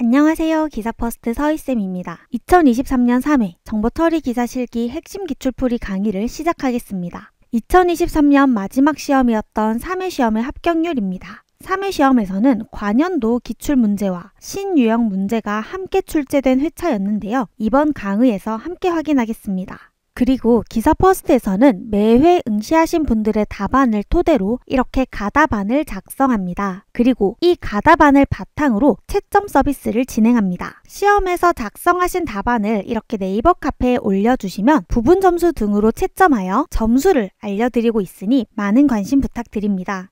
안녕하세요. 기사퍼스트 서희쌤입니다. 2023년 3회 정보처리 기사 실기 핵심 기출풀이 강의를 시작하겠습니다. 2023년 마지막 시험이었던 3회 시험의 합격률입니다. 3회 시험에서는 관연도 기출문제와 신유형 문제가 함께 출제된 회차였는데요. 이번 강의에서 함께 확인하겠습니다. 그리고 기사퍼스트에서는 매회 응시하신 분들의 답안을 토대로 이렇게 가답안을 작성합니다. 그리고 이 가답안을 바탕으로 채점 서비스를 진행합니다. 시험에서 작성하신 답안을 이렇게 네이버 카페에 올려주시면 부분 점수 등으로 채점하여 점수를 알려드리고 있으니 많은 관심 부탁드립니다.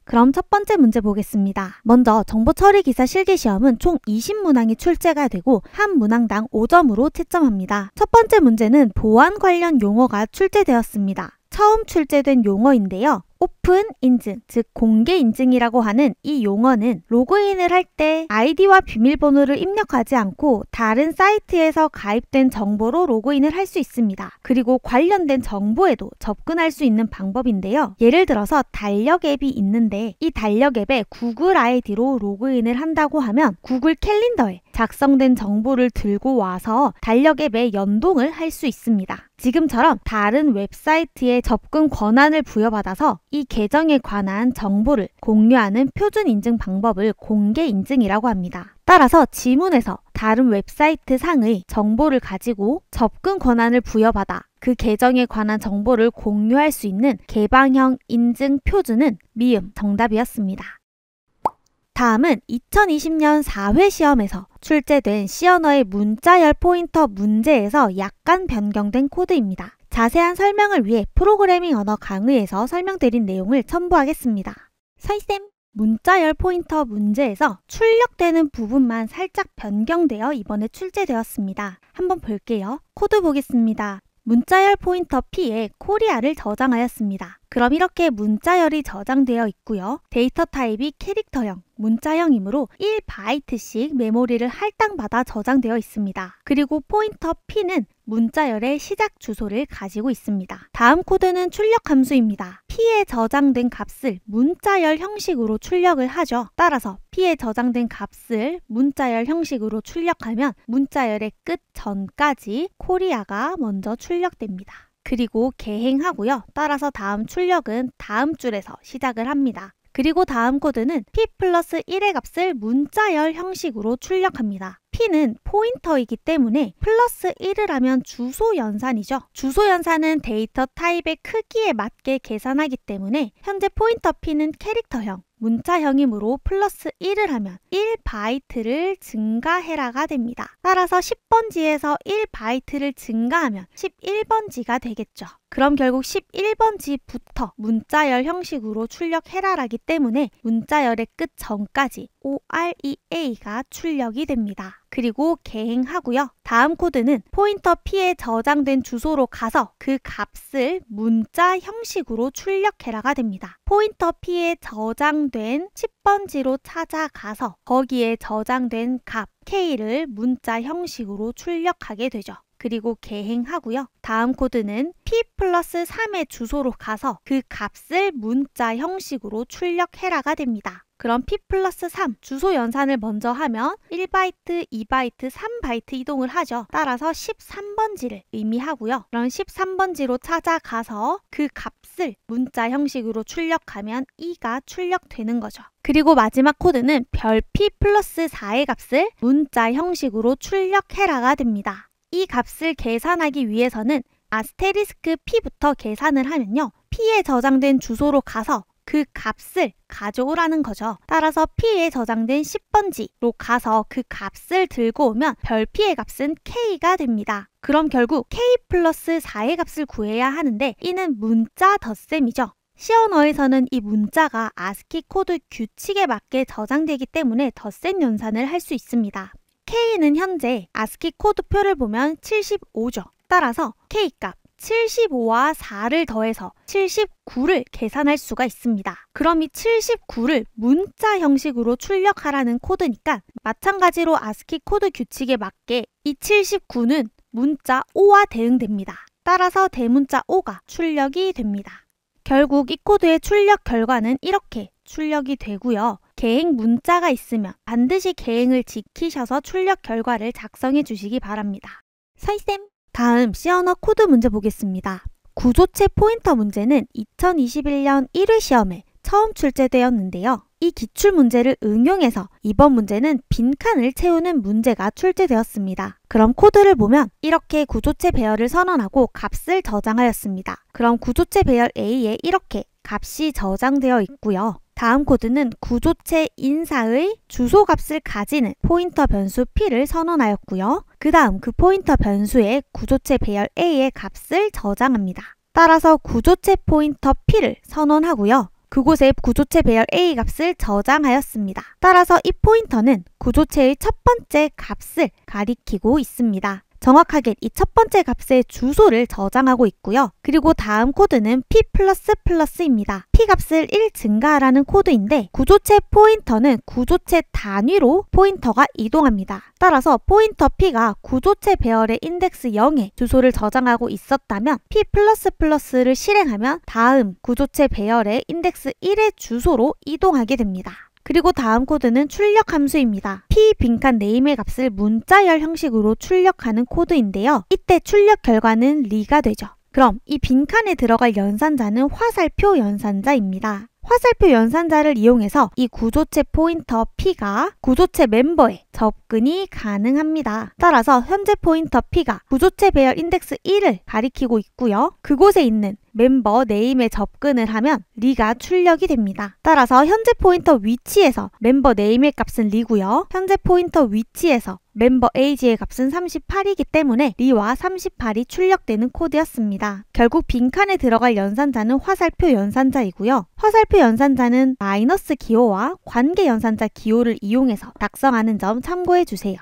그럼 첫 번째 문제 보겠습니다. 먼저 정보처리 기사 실기시험은 총 20문항이 출제가 되고 한 문항당 5점으로 채점합니다. 첫 번째 문제는 보안 관련 용어가 출제되었습니다. 처음 출제된 용어인데요. 오픈 인증, 즉 공개 인증이라고 하는 이 용어는 로그인을 할 때 아이디와 비밀번호를 입력하지 않고 다른 사이트에서 가입된 정보로 로그인을 할 수 있습니다. 그리고 관련된 정보에도 접근할 수 있는 방법인데요. 예를 들어서 달력 앱이 있는데 이 달력 앱에 구글 아이디로 로그인을 한다고 하면 구글 캘린더에 작성된 정보를 들고 와서 달력 앱에 연동을 할 수 있습니다. 지금처럼 다른 웹사이트에 접근 권한을 부여받아서 이 계정에 관한 정보를 공유하는 표준 인증 방법을 공개 인증이라고 합니다. 따라서 지문에서 다른 웹사이트 상의 정보를 가지고 접근 권한을 부여받아 그 계정에 관한 정보를 공유할 수 있는 개방형 인증 표준은 미음 정답이었습니다. 다음은 2020년 4회 시험에서 출제된 시언어의 문자열 포인터 문제에서 약간 변경된 코드입니다. 자세한 설명을 위해 프로그래밍 언어 강의에서 설명드린 내용을 첨부하겠습니다. 서희쌤, 문자열 포인터 문제에서 출력되는 부분만 살짝 변경되어 이번에 출제되었습니다. 한번 볼게요. 코드 보겠습니다. 문자열 포인터 P에 코리아를 저장하였습니다. 그럼 이렇게 문자열이 저장되어 있고요. 데이터 타입이 캐릭터형, 문자형이므로 1바이트씩 메모리를 할당받아 저장되어 있습니다. 그리고 포인터 P는 문자열의 시작 주소를 가지고 있습니다. 다음 코드는 출력 함수입니다. P에 저장된 값을 문자열 형식으로 출력을 하죠. 따라서 P에 저장된 값을 문자열 형식으로 출력하면 문자열의 끝 전까지 코리아가 먼저 출력됩니다. 그리고 개행하고요. 따라서 다음 출력은 다음 줄에서 시작을 합니다. 그리고 다음 코드는 P 플러스 1의 값을 문자열 형식으로 출력합니다. P는 포인터이기 때문에 플러스 1을 하면 주소 연산이죠. 주소 연산은 데이터 타입의 크기에 맞게 계산하기 때문에 현재 포인터 P는 캐릭터형, 문자형이므로 플러스 1을 하면 1바이트를 증가해라가 됩니다. 따라서 10번지에서 1바이트를 증가하면 11번지가 되겠죠. 그럼 결국 11번지부터 문자열 형식으로 출력해라라기 때문에 문자열의 끝 전까지 OREA가 출력이 됩니다. 그리고 개행하고요. 다음 코드는 포인터 P에 저장된 주소로 가서 그 값을 문자 형식으로 출력해라가 됩니다. 포인터 P에 저장된 10번지로 찾아가서 거기에 저장된 값 K를 문자 형식으로 출력하게 되죠. 그리고 개행하고요. 다음 코드는 P 플러스 3의 주소로 가서 그 값을 문자 형식으로 출력해라가 됩니다. 그럼 P 플러스 3 주소 연산을 먼저 하면 1바이트, 2바이트, 3바이트 이동을 하죠. 따라서 13번지를 의미하고요. 그럼 13번지로 찾아가서 그 값을 문자 형식으로 출력하면 2가 출력되는 거죠. 그리고 마지막 코드는 별 P 플러스 4의 값을 문자 형식으로 출력해라가 됩니다. 이 값을 계산하기 위해서는 아스테리스크 P부터 계산을 하면요. P에 저장된 주소로 가서 그 값을 가져오라는 거죠. 따라서 P에 저장된 10번지로 가서 그 값을 들고 오면 별 P의 값은 K가 됩니다. 그럼 결국 K 플러스 4의 값을 구해야 하는데 이는 문자 덧셈이죠. 시언어에서는 이 문자가 아스키 코드 규칙에 맞게 저장되기 때문에 덧셈 연산을 할 수 있습니다. K는 현재 아스키 코드표를 보면 75죠. 따라서 K값 75와 4를 더해서 79를 계산할 수가 있습니다. 그럼 이 79를 문자 형식으로 출력하라는 코드니까 마찬가지로 아스키 코드 규칙에 맞게 이 79는 문자 O와 대응됩니다. 따라서 대문자 O가 출력이 됩니다. 결국 이 코드의 출력 결과는 이렇게 출력이 되고요. 계행 문자가 있으면 반드시 계행을 지키셔서 출력 결과를 작성해 주시기 바랍니다. 서희쌤, 다음 C 언어 코드 문제 보겠습니다. 구조체 포인터 문제는 2021년 1회 시험에 처음 출제되었는데요. 이 기출문제를 응용해서 이번 문제는 빈칸을 채우는 문제가 출제되었습니다. 그럼 코드를 보면 이렇게 구조체 배열을 선언하고 값을 저장하였습니다. 그럼 구조체 배열 A에 이렇게 값이 저장되어 있고요. 다음 코드는 구조체 인사의 주소 값을 가지는 포인터 변수 P를 선언하였고요. 그 다음 그 포인터 변수에 구조체 배열 A의 값을 저장합니다. 따라서 구조체 포인터 P를 선언하고요. 그곳에 구조체 배열 A 값을 저장하였습니다. 따라서 이 포인터는 구조체의 첫 번째 값을 가리키고 있습니다. 정확하게 이 첫 번째 값의 주소를 저장하고 있고요. 그리고 다음 코드는 P++입니다. P 값을 1 증가하라는 코드인데 구조체 포인터는 구조체 단위로 포인터가 이동합니다. 따라서 포인터 P가 구조체 배열의 인덱스 0에 주소를 저장하고 있었다면 P++를 실행하면 다음 구조체 배열의 인덱스 1의 주소로 이동하게 됩니다. 그리고 다음 코드는 출력 함수입니다. P 빈칸 네임의 값을 문자열 형식으로 출력하는 코드인데요. 이때 출력 결과는 리가 되죠. 그럼 이 빈칸에 들어갈 연산자는 화살표 연산자입니다. 화살표 연산자를 이용해서 이 구조체 포인터 P가 구조체 멤버에 접근이 가능합니다. 따라서 현재 포인터 P가 구조체 배열 인덱스 1을 가리키고 있고요. 그곳에 있는 멤버 네임에 접근을 하면 리가 출력이 됩니다. 따라서 현재 포인터 위치에서 멤버 네임의 값은 리고요. 현재 포인터 위치에서 멤버 AG의 값은 38이기 때문에 리와 38이 출력되는 코드였습니다. 결국 빈칸에 들어갈 연산자는 화살표 연산자이고요. 화살표 연산자는 마이너스 기호와 관계 연산자 기호를 이용해서 작성하는 점 참고해 주세요.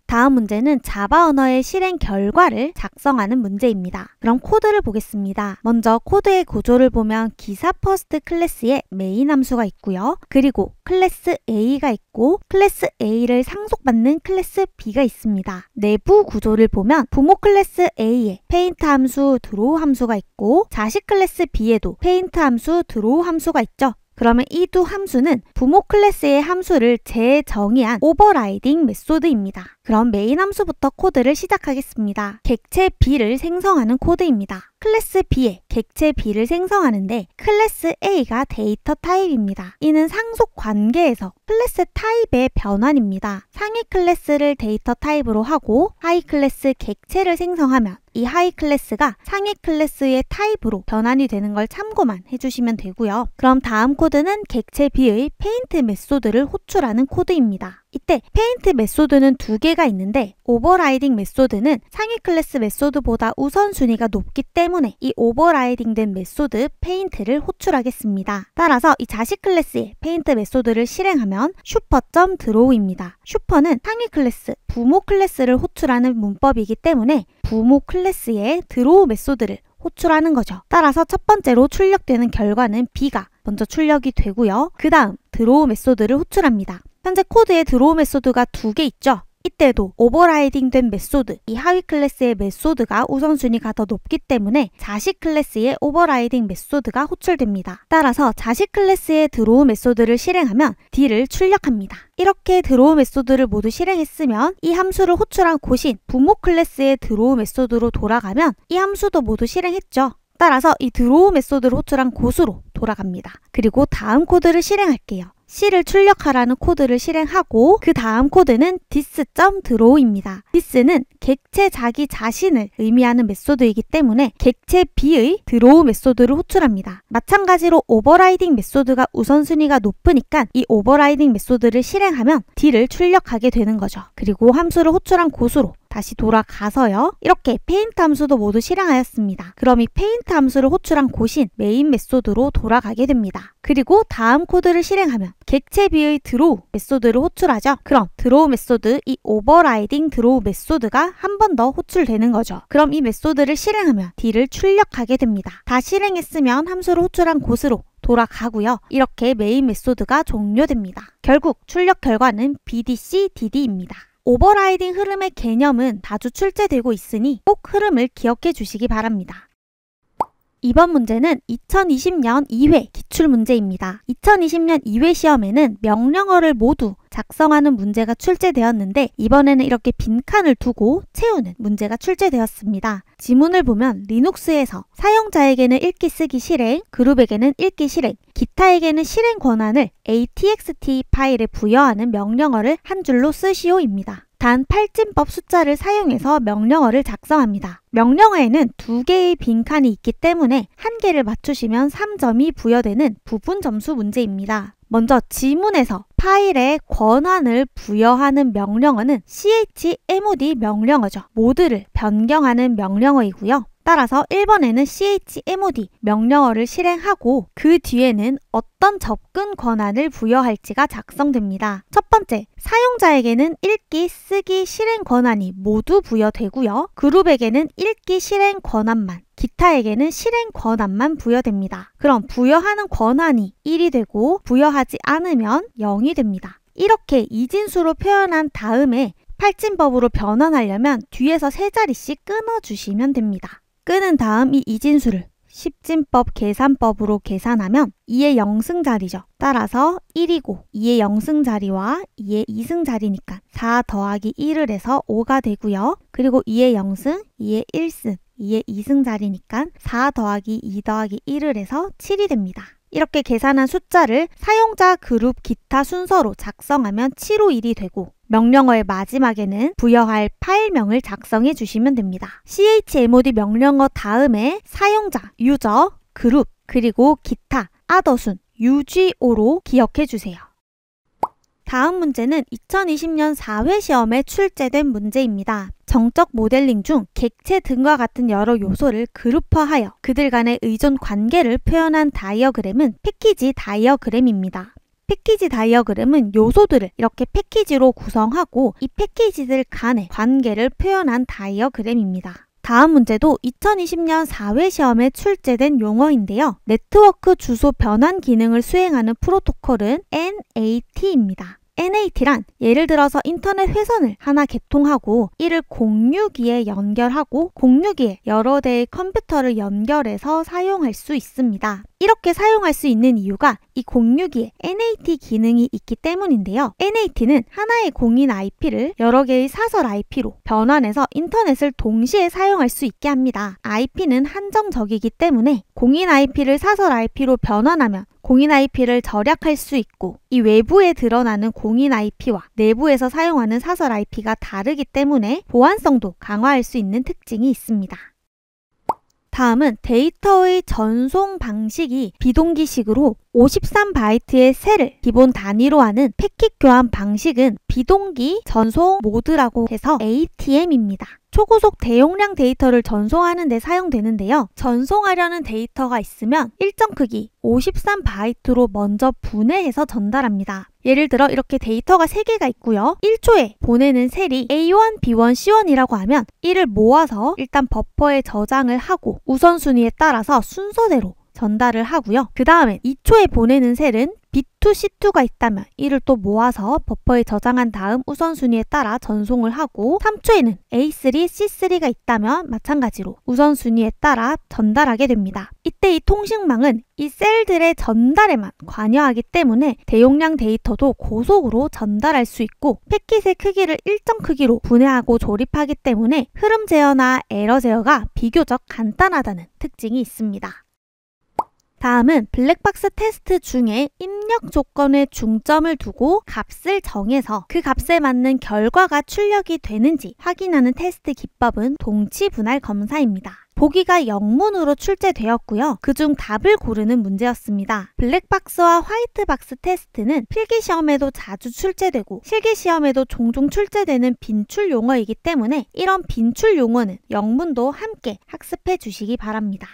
다음 문제는 자바 언어의 실행 결과를 작성하는 문제입니다. 그럼 코드를 보겠습니다. 먼저 코드의 구조를 보면 기사 퍼스트 클래스에 메인 함수가 있고요. 그리고 클래스 A가 있고 클래스 A를 상속받는 클래스 B가 있습니다. 내부 구조를 보면 부모 클래스 A에 페인트 함수, 드로우 함수가 있고 자식 클래스 B에도 페인트 함수, 드로우 함수가 있죠. 그러면 이 두 함수는 부모 클래스의 함수를 재정의한 오버라이딩 메소드입니다. 그럼 메인 함수부터 코드를 시작하겠습니다. 객체 B를 생성하는 코드입니다. 클래스 B에 객체 B를 생성하는데 클래스 A가 데이터 타입입니다. 이는 상속 관계에서 클래스 타입의 변환입니다. 상위 클래스를 데이터 타입으로 하고 하위 클래스 객체를 생성하면 이 하위 클래스가 상위 클래스의 타입으로 변환이 되는 걸 참고만 해주시면 되고요. 그럼 다음 코드는 객체 B의 페인트 메소드를 호출하는 코드입니다. 이때 페인트 메소드는 두 개가 있는데 오버라이딩 메소드는 상위 클래스 메소드보다 우선순위가 높기 때문에 이 오버라이딩된 메소드 페인트를 호출하겠습니다. 따라서 이 자식 클래스의 페인트 메소드를 실행하면 슈퍼.드로우입니다. 슈퍼는 상위 클래스, 부모 클래스를 호출하는 문법이기 때문에 부모 클래스의 드로우 메소드를 호출하는 거죠. 따라서 첫 번째로 출력되는 결과는 B가 먼저 출력이 되고요. 그 다음 드로우 메소드를 호출합니다. 현재 코드에 드로우 메소드가 두 개 있죠. 이때도 오버라이딩 된 메소드, 이 하위 클래스의 메소드가 우선순위가 더 높기 때문에 자식 클래스의 오버라이딩 메소드가 호출됩니다. 따라서 자식 클래스의 드로우 메소드를 실행하면 D를 출력합니다. 이렇게 드로우 메소드를 모두 실행했으면 이 함수를 호출한 곳인 부모 클래스의 드로우 메소드로 돌아가면 이 함수도 모두 실행했죠. 따라서 이 드로우 메소드를 호출한 곳으로 돌아갑니다. 그리고 다음 코드를 실행할게요. C를 출력하라는 코드를 실행하고 그 다음 코드는 this.draw입니다. this는 객체 자기 자신을 의미하는 메소드이기 때문에 객체 B의 드로우 메소드를 호출합니다. 마찬가지로 오버라이딩 메소드가 우선순위가 높으니까 이 오버라이딩 메소드를 실행하면 D를 출력하게 되는 거죠. 그리고 함수를 호출한 곳으로 다시 돌아가서요. 이렇게 페인트 함수도 모두 실행하였습니다. 그럼 이 페인트 함수를 호출한 곳인 메인 메소드로 돌아가게 됩니다. 그리고 다음 코드를 실행하면 객체 B의 드로우 메소드를 호출하죠. 그럼 드로우 메소드, 이 오버라이딩 드로우 메소드가 한 번 더 호출되는 거죠. 그럼 이 메소드를 실행하면 D를 출력하게 됩니다. 다 실행했으면 함수를 호출한 곳으로 돌아가고요. 이렇게 메인 메소드가 종료됩니다. 결국 출력 결과는 BDC-DD입니다. 오버라이딩 흐름의 개념은 자주 출제되고 있으니 꼭 흐름을 기억해 주시기 바랍니다. 이번 문제는 2020년 2회 기출문제입니다. 2020년 2회 시험에는 명령어를 모두 작성하는 문제가 출제되었는데 이번에는 이렇게 빈칸을 두고 채우는 문제가 출제되었습니다. 지문을 보면 리눅스에서 사용자에게는 읽기 쓰기 실행, 그룹에게는 읽기 실행, 기타에게는 실행 권한을 ATXT 파일에 부여하는 명령어를 한 줄로 쓰시오입니다. 단 8진법 숫자를 사용해서 명령어를 작성합니다. 명령어에는 2개의 빈칸이 있기 때문에 한 개를 맞추시면 3점이 부여되는 부분 점수 문제입니다. 먼저 지문에서 파일에 권한을 부여하는 명령어는 chmod 명령어죠. 모드를 변경하는 명령어이고요. 따라서 1번에는 chmod 명령어를 실행하고 그 뒤에는 어떤 접근 권한을 부여할지가 작성됩니다. 첫 번째, 사용자에게는 읽기, 쓰기, 실행 권한이 모두 부여되고요. 그룹에게는 읽기, 실행 권한만, 기타에게는 실행 권한만 부여됩니다. 그럼 부여하는 권한이 1이 되고 부여하지 않으면 0이 됩니다. 이렇게 이진수로 표현한 다음에 8진법으로 변환하려면 뒤에서 3자리씩 끊어주시면 됩니다. 끊은 다음 이 이진수를 10진법 계산법으로 계산하면 2의 0승자리죠. 따라서 1이고 2의 0승자리와 2의 2승자리니까 4 더하기 1을 해서 5가 되고요. 그리고 2의 0승, 2의 1승, 2의 2승자리니까 4 더하기 2 더하기 1을 해서 7이 됩니다. 이렇게 계산한 숫자를 사용자, 그룹, 기타 순서로 작성하면 751이 되고 명령어의 마지막에는 부여할 파일명을 작성해 주시면 됩니다. chmod 명령어 다음에 사용자, 유저, 그룹, 그리고 기타, other 순, UGO로 기억해 주세요. 다음 문제는 2020년 4회 시험에 출제된 문제입니다. 정적 모델링 중 객체 등과 같은 여러 요소를 그룹화하여 그들 간의 의존 관계를 표현한 다이어그램은 패키지 다이어그램입니다. 패키지 다이어그램은 요소들을 이렇게 패키지로 구성하고 이 패키지들 간의 관계를 표현한 다이어그램입니다. 다음 문제도 2020년 4회 시험에 출제된 용어인데요. 네트워크 주소 변환 기능을 수행하는 프로토콜은 NAT입니다. NAT란 예를 들어서 인터넷 회선을 하나 개통하고 이를 공유기에 연결하고 공유기에 여러 대의 컴퓨터를 연결해서 사용할 수 있습니다. 이렇게 사용할 수 있는 이유가 이 공유기에 NAT 기능이 있기 때문인데요. NAT는 하나의 공인 IP를 여러 개의 사설 IP로 변환해서 인터넷을 동시에 사용할 수 있게 합니다. IP는 한정적이기 때문에 공인 IP를 사설 IP로 변환하면 공인 IP를 절약할 수 있고 이 외부에 드러나는 공인 IP와 내부에서 사용하는 사설 IP가 다르기 때문에 보안성도 강화할 수 있는 특징이 있습니다. 다음은 데이터의 전송 방식이 비동기식으로 53바이트의 셀을 기본 단위로 하는 패킷 교환 방식은 비동기 전송 모드라고 해서 ATM입니다. 초고속 대용량 데이터를 전송하는 데 사용되는데요. 전송하려는 데이터가 있으면 일정 크기 53바이트로 먼저 분해해서 전달합니다. 예를 들어 이렇게 데이터가 3개가 있고요. 1초에 보내는 셀이 A1, B1, C1이라고 하면 이를 모아서 일단 버퍼에 저장을 하고 우선순위에 따라서 순서대로 전달을 하고요. 그 다음에 2초에 보내는 셀은 B2, C2가 있다면 이를 또 모아서 버퍼에 저장한 다음 우선순위에 따라 전송을 하고 3초에는 A3, C3가 있다면 마찬가지로 우선순위에 따라 전달하게 됩니다. 이때 이 통신망은 이 셀들의 전달에만 관여하기 때문에 대용량 데이터도 고속으로 전달할 수 있고 패킷의 크기를 일정 크기로 분해하고 조립하기 때문에 흐름 제어나 에러 제어가 비교적 간단하다는 특징이 있습니다. 다음은 블랙박스 테스트 중에 입력 조건에 중점을 두고 값을 정해서 그 값에 맞는 결과가 출력이 되는지 확인하는 테스트 기법은 동치 분할 검사입니다. 보기가 영문으로 출제되었고요. 그중 답을 고르는 문제였습니다. 블랙박스와 화이트박스 테스트는 필기시험에도 자주 출제되고 실기시험에도 종종 출제되는 빈출 용어이기 때문에 이런 빈출 용어는 영문도 함께 학습해 주시기 바랍니다.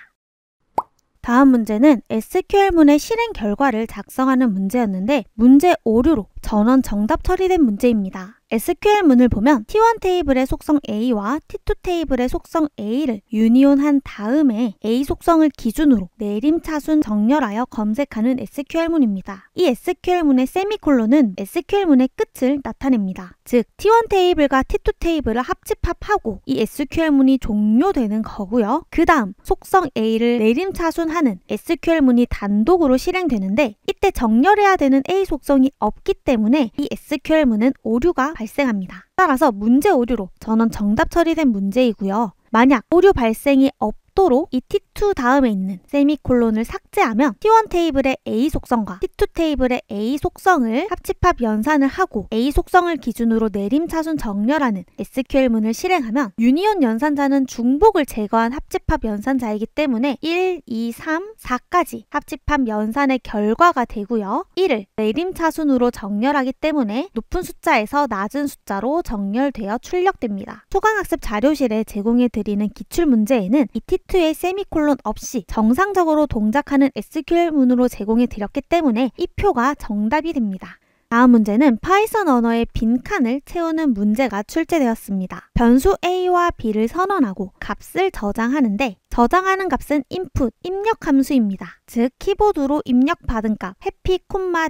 다음 문제는 SQL문의 실행 결과를 작성하는 문제였는데 문제 오류로 전원 정답 처리된 문제입니다. SQL문을 보면 T1 테이블의 속성 A와 T2 테이블의 속성 A를 유니온한 다음에 A 속성을 기준으로 내림차순 정렬하여 검색하는 SQL문입니다. 이 SQL문의 세미콜론은 SQL문의 끝을 나타냅니다. 즉 T1 테이블과 T2 테이블을 합집합하고 이 SQL문이 종료되는 거고요. 그 다음 속성 A를 내림차순하는 SQL문이 단독으로 실행되는데 이때 정렬해야 되는 A 속성이 없기 때문에 이 SQL문은 오류가 발생합니다. 따라서 문제 오류로 전원 정답 처리된 문제이고요. 만약 오류 발생이 없도록 이 T2 다음에 있는 세미콜론을 삭제하면 T1 테이블의 A 속성과 T2 테이블의 A 속성을 합집합 연산을 하고 A 속성을 기준으로 내림차순 정렬하는 SQL문을 실행하면 유니온 연산자는 중복을 제거한 합집합 연산자이기 때문에 1, 2, 3, 4까지 합집합 연산의 결과가 되고요. 1을 내림차순으로 정렬하기 때문에 높은 숫자에서 낮은 숫자로 정렬되어 출력됩니다. 초강학습 자료실에 제공해드리는 기출문제에는 이 T2의 세미콜론 없이 정상적으로 동작하는 SQL문으로 제공해드렸기 때문에 이 표가 정답이 됩니다. 다음 문제는 파이썬 언어의 빈칸을 채우는 문제가 출제되었습니다. 변수 A와 B를 선언하고 값을 저장하는데 저장하는 값은 input, 입력 함수입니다. 즉 키보드로 입력받은 값 happy,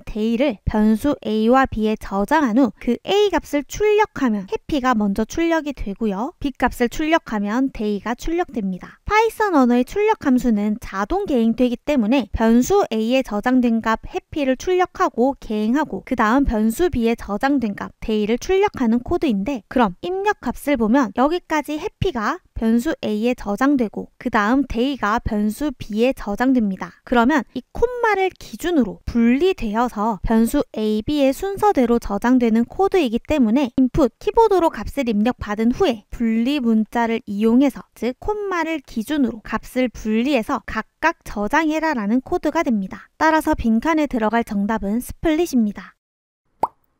day를 변수 A와 B에 저장한 후 그 A 값을 출력하면 happy가 먼저 출력이 되고요. B 값을 출력하면 day가 출력됩니다. 파이썬 언어의 출력 함수는 자동 개행되기 때문에 변수 A에 저장된 값 happy를 출력하고 개행하고 그 다음 변수 B에 저장된 값 day를 출력하는 코드인데 그럼 입력 값을 보면 여기까지 happy가 변수 A에 저장되고 그 다음 day가 변수 B에 저장됩니다. 그러면 이 콤마를 기준으로 분리되어서 변수 A, B의 순서대로 저장되는 코드이기 때문에 input, 키보드로 값을 입력받은 후에 분리 문자를 이용해서 즉 콤마를 기준으로 값을 분리해서 각각 저장해라 라는 코드가 됩니다. 따라서 빈칸에 들어갈 정답은 스플릿입니다.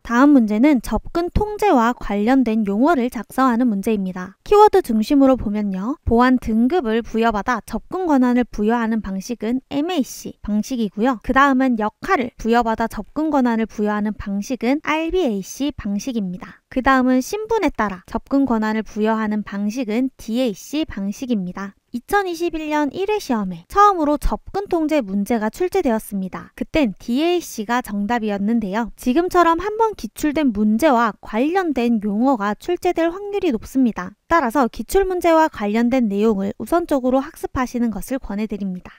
다음 문제는 접근 통제와 관련된 용어를 작성하는 문제입니다. 키워드 중심으로 보면요. 보안 등급을 부여받아 접근 권한을 부여하는 방식은 MAC 방식이고요. 그 다음은 역할을 부여받아 접근 권한을 부여하는 방식은 RBAC 방식입니다. 그 다음은 신분에 따라 접근 권한을 부여하는 방식은 DAC 방식입니다. 2021년 1회 시험에 처음으로 접근 통제 문제가 출제되었습니다. 그땐 DAC가 정답이었는데요. 지금처럼 한번 기출된 문제와 관련된 용어가 출제될 확률이 높습니다. 따라서 기출문제와 관련된 내용을 우선적으로 학습하시는 것을 권해드립니다.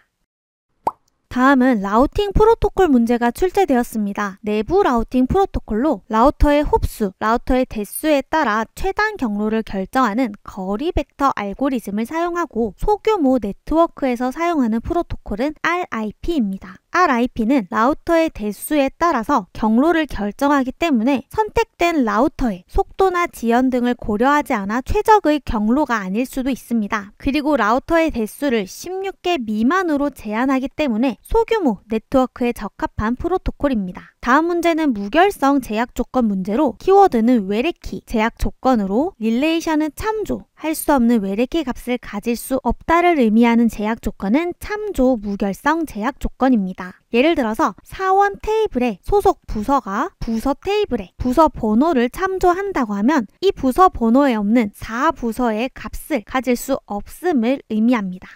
다음은 라우팅 프로토콜 문제가 출제되었습니다. 내부 라우팅 프로토콜로 라우터의 홉수, 라우터의 대수에 따라 최단 경로를 결정하는 거리 벡터 알고리즘을 사용하고 소규모 네트워크에서 사용하는 프로토콜은 RIP입니다. RIP는 라우터의 대수에 따라서 경로를 결정하기 때문에 선택된 라우터의 속도나 지연 등을 고려하지 않아 최적의 경로가 아닐 수도 있습니다. 그리고 라우터의 대수를 16개 미만으로 제한하기 때문에 소규모 네트워크에 적합한 프로토콜입니다. 다음 문제는 무결성 제약 조건 문제로 키워드는 외래키, 제약 조건으로 릴레이션은 참조, 할 수 없는 외래키 값을 가질 수 없다를 의미하는 제약 조건은 참조 무결성 제약 조건입니다. 예를 들어서 사원 테이블의 소속 부서가 부서 테이블에 부서 번호를 참조한다고 하면 이 부서 번호에 없는 4부서의 값을 가질 수 없음을 의미합니다.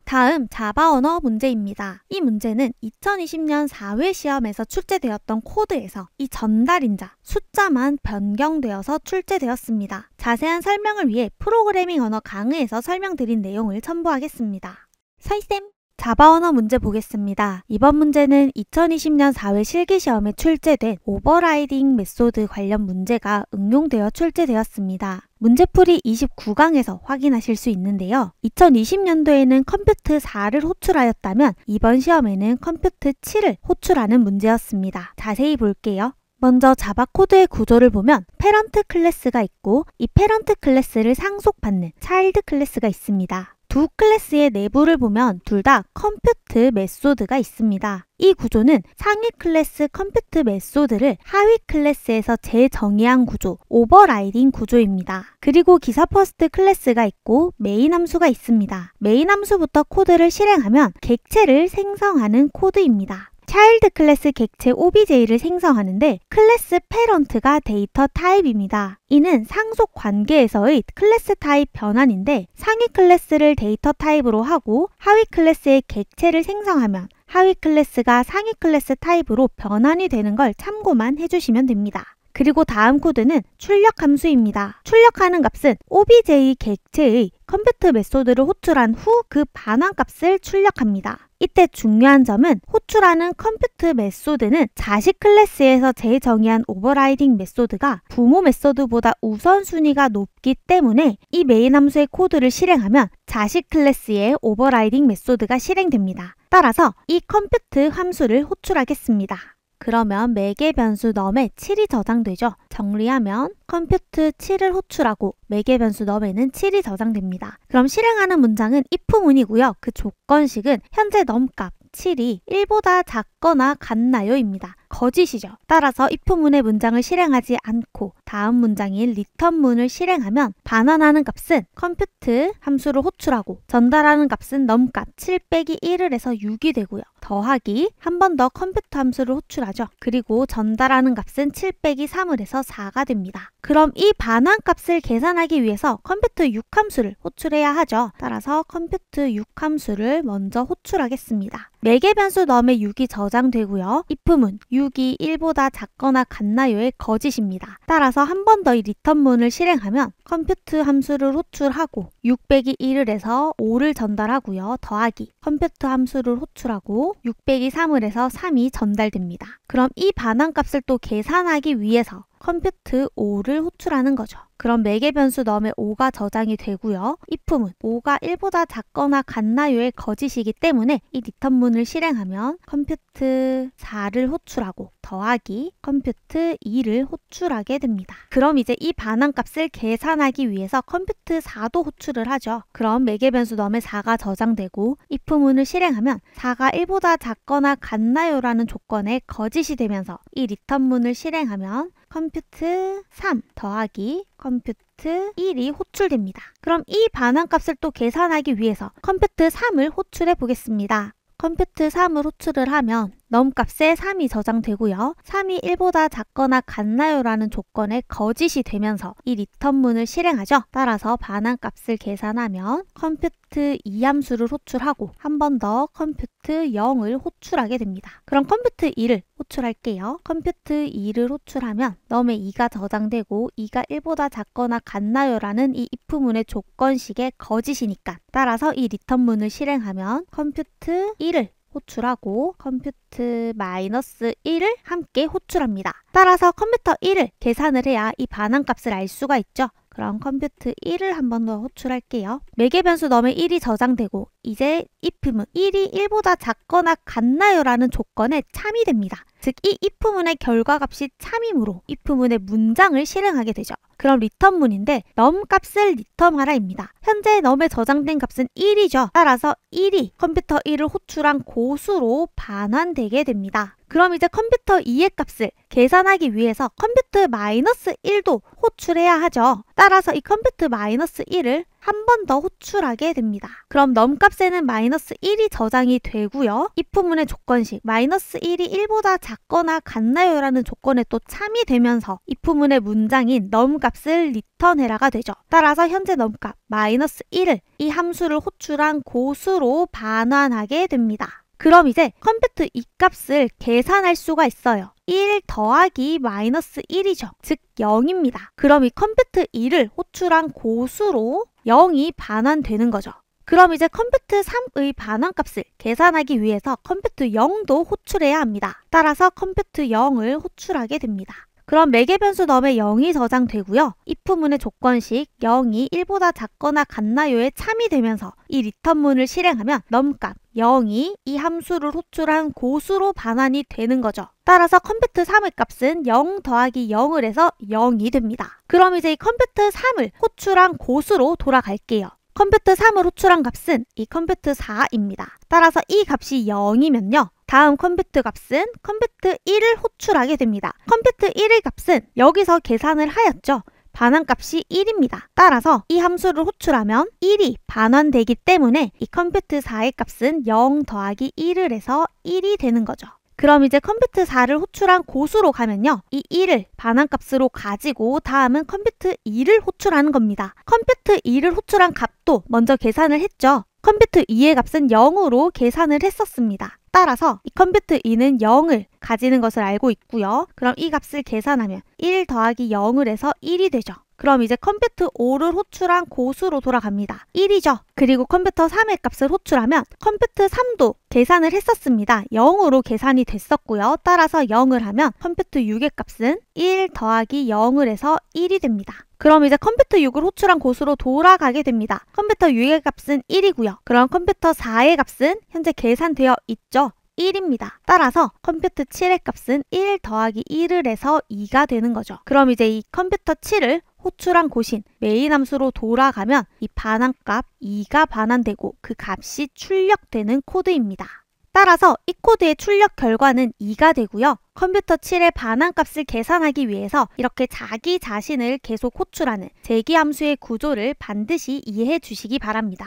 다음 자바 언어 문제입니다. 이 문제는 2020년 4회 시험에서 출제되었던 코드에서 이 전달인자 숫자만 변경되어서 출제되었습니다. 자세한 설명을 위해 프로그래밍 언어 강의에서 설명드린 내용을 첨부하겠습니다. 서희쌤! 자바 언어 문제 보겠습니다. 이번 문제는 2020년 4회 실기시험에 출제된 오버라이딩 메소드 관련 문제가 응용되어 출제되었습니다. 문제풀이 29강에서 확인하실 수 있는데요. 2020년도에는 컴퓨트 4를 호출하였다면 이번 시험에는 컴퓨트 7을 호출하는 문제였습니다. 자세히 볼게요. 먼저 자바 코드의 구조를 보면 페런트 클래스가 있고 이 페런트 클래스를 상속받는 차일드 클래스가 있습니다. 두 클래스의 내부를 보면 둘 다 컴퓨트 메소드가 있습니다. 이 구조는 상위 클래스 컴퓨트 메소드를 하위 클래스에서 재정의한 구조, 오버라이딩 구조입니다. 그리고 기사 퍼스트 클래스가 있고 메인 함수가 있습니다. 메인 함수부터 코드를 실행하면 객체를 생성하는 코드입니다. 차일드 클래스 객체 OBJ를 생성하는데 클래스 패런트가 데이터 타입입니다. 이는 상속 관계에서의 클래스 타입 변환인데 상위 클래스를 데이터 타입으로 하고 하위 클래스의 객체를 생성하면 하위 클래스가 상위 클래스 타입으로 변환이 되는 걸 참고만 해주시면 됩니다. 그리고 다음 코드는 출력 함수입니다. 출력하는 값은 OBJ 객체의 컴퓨트 메소드를 호출한 후 그 반환 값을 출력합니다. 이때 중요한 점은 호출하는 컴퓨트 메소드는 자식 클래스에서 재정의한 오버라이딩 메소드가 부모 메소드보다 우선순위가 높기 때문에 이 메인 함수의 코드를 실행하면 자식 클래스의 오버라이딩 메소드가 실행됩니다. 따라서 이 컴퓨트 함수를 호출하겠습니다. 그러면 매개 변수 num에 7이 저장되죠. 정리하면 컴퓨트 7을 호출하고 매개 변수 num에는 7이 저장됩니다. 그럼 실행하는 문장은 if문이고요. 그 조건식은 현재 num 값 7이 1보다 작거나 같나요? 입니다. 거짓이죠. 따라서 if문의 문장을 실행하지 않고 다음 문장인 return문을 실행하면 반환하는 값은 컴퓨트 함수를 호출하고 전달하는 값은 num 값 7 빼기 1을 해서 6이 되고요. 더하기 한 번 더 컴퓨트 함수를 호출하죠. 그리고 전달하는 값은 7 빼기 3을 해서 4가 됩니다. 그럼 이 반환 값을 계산하기 위해서 컴퓨트 6 함수를 호출해야 하죠. 따라서 컴퓨트 6 함수를 먼저 호출하겠습니다. 매개 변수 num에 6이 저장되고요. if문 6이 1보다 작거나 같나요의 거짓입니다. 따라서 한 번 더 이 return문을 실행하면 컴퓨트 함수를 호출하고 6 빼기 1을 해서 5를 전달하고요. 더하기 컴퓨트 함수를 호출하고 6 빼기 3을 해서 3이 전달됩니다. 그럼 이 반환 값을 또 계산하기 위해서 컴퓨트 5를 호출하는 거죠. 그럼 매개 변수 num에 5가 저장이 되고요. if문 5가 1보다 작거나 같나요의 거짓이기 때문에 이 return문을 실행하면 컴퓨트 4를 호출하고 더하기 컴퓨트 2를 호출하게 됩니다. 그럼 이제 이 반환 값을 계산하기 위해서 컴퓨트 4도 호출을 하죠. 그럼 매개 변수 num에 4가 저장되고 if문을 실행하면 4가 1보다 작거나 같나요라는 조건에 거짓이 되면서 이 return문을 실행하면 컴퓨트 3 더하기 컴퓨트 1이 호출됩니다. 그럼 이 반환 값을 또 계산하기 위해서 컴퓨트 3을 호출해 보겠습니다. 컴퓨트 3을 호출을 하면 num 값에 3이 저장되고요. 3이 1보다 작거나 같나요라는 조건에 거짓이 되면서 이 return문을 실행하죠. 따라서 반환 값을 계산하면 컴퓨트 2 함수를 호출하고 한 번 더 컴퓨트 0을 호출하게 됩니다. 그럼 컴퓨트 2를 호출할게요. 컴퓨트 2를 호출하면 num에 2가 저장되고 2가 1보다 작거나 같나요라는 이 if문의 조건식의 거짓이니까 따라서 이 return문을 실행하면 컴퓨트 1을 호출하고 컴퓨트 -1을 함께 호출합니다. 따라서 컴퓨터 1을 계산을 해야 이 반환 값을 알 수가 있죠. 그럼 컴퓨트 1을 한 번 더 호출할게요. 매개 변수 num에 1이 저장되고 이제 if문 1이 1보다 작거나 같나요라는 조건에 참이 됩니다. 즉 이 if문의 결과값이 참이므로 if문의 문장을 실행하게 되죠. 그럼 return문인데 num 값을 return하라입니다. 현재 num에 저장된 값은 1이죠. 따라서 1이 컴퓨터 1을 호출한 고수로 반환되게 됩니다. 그럼 이제 컴퓨터 2의 값을 계산하기 위해서 컴퓨트 -1도 호출해야 하죠. 따라서 이 컴퓨트 -1을 한 번 더 호출하게 됩니다. 그럼 num 값에는 -1이 저장이 되고요. if문의 조건식 -1이 1보다 작거나 같나요라는 조건에 또 참이 되면서 if문의 문장인 num 값을 return해라가 되죠. 따라서 현재 num 값 -1을 이 함수를 호출한 고수로 반환하게 됩니다. 그럼 이제 컴퓨트 2 값을 계산할 수가 있어요. 1 더하기 -1이죠. 즉 0입니다. 그럼 이 컴퓨트 2를 호출한 고수로 0이 반환되는 거죠. 그럼 이제 컴퓨트 3의 반환값을 계산하기 위해서 컴퓨트 0도 호출해야 합니다. 따라서 컴퓨트 0을 호출하게 됩니다. 그럼 매개 변수 num에 0이 저장되고요. if문의 조건식 0이 1보다 작거나 같나요에 참이 되면서 이 return문을 실행하면 num 값 0이 이 함수를 호출한 고수로 반환이 되는 거죠. 따라서 컴퓨트 3의 값은 0 더하기 0을 해서 0이 됩니다. 그럼 이제 이 컴퓨트 3을 호출한 고수로 돌아갈게요. 컴퓨트 3을 호출한 값은 이 컴퓨트 4입니다. 따라서 이 값이 0이면요. 다음 컴퓨트 값은 컴퓨트 1을 호출하게 됩니다. 컴퓨트 1의 값은 여기서 계산을 하였죠. 반환값이 1입니다. 따라서 이 함수를 호출하면 1이 반환되기 때문에 이 컴퓨트 4의 값은 0 더하기 1을 해서 1이 되는 거죠. 그럼 이제 컴퓨트 4를 호출한 고수로 가면요. 이 1을 반환값으로 가지고 다음은 컴퓨트 2를 호출하는 겁니다. 컴퓨트 2를 호출한 값도 먼저 계산을 했죠. 컴퓨트 2의 값은 0으로 계산을 했었습니다. 따라서 이 컴퓨트 2는 0을 가지는 것을 알고 있고요. 그럼 이 값을 계산하면 1 더하기 0을 해서 1이 되죠. 그럼 이제 컴퓨터 5를 호출한 고수로 돌아갑니다. 1이죠. 그리고 컴퓨터 3의 값을 호출하면 컴퓨터 3도 계산을 했었습니다. 0으로 계산이 됐었고요. 따라서 0을 하면 컴퓨터 6의 값은 1 더하기 0을 해서 1이 됩니다. 그럼 이제 컴퓨터 6을 호출한 고수로 돌아가게 됩니다. 컴퓨터 6의 값은 1이고요. 그럼 컴퓨터 4의 값은 현재 계산되어 있죠. 1입니다. 따라서 컴퓨터 7의 값은 1 더하기 1을 해서 2가 되는 거죠. 그럼 이제 이 컴퓨터 7을 호출한 곳인 메인 함수로 돌아가면 이 반환값 2가 반환되고 그 값이 출력되는 코드입니다. 따라서 이 코드의 출력 결과는 2가 되고요. 컴퓨터 7의 반환값을 계산하기 위해서 이렇게 자기 자신을 계속 호출하는 재기함수의 구조를 반드시 이해해 주시기 바랍니다.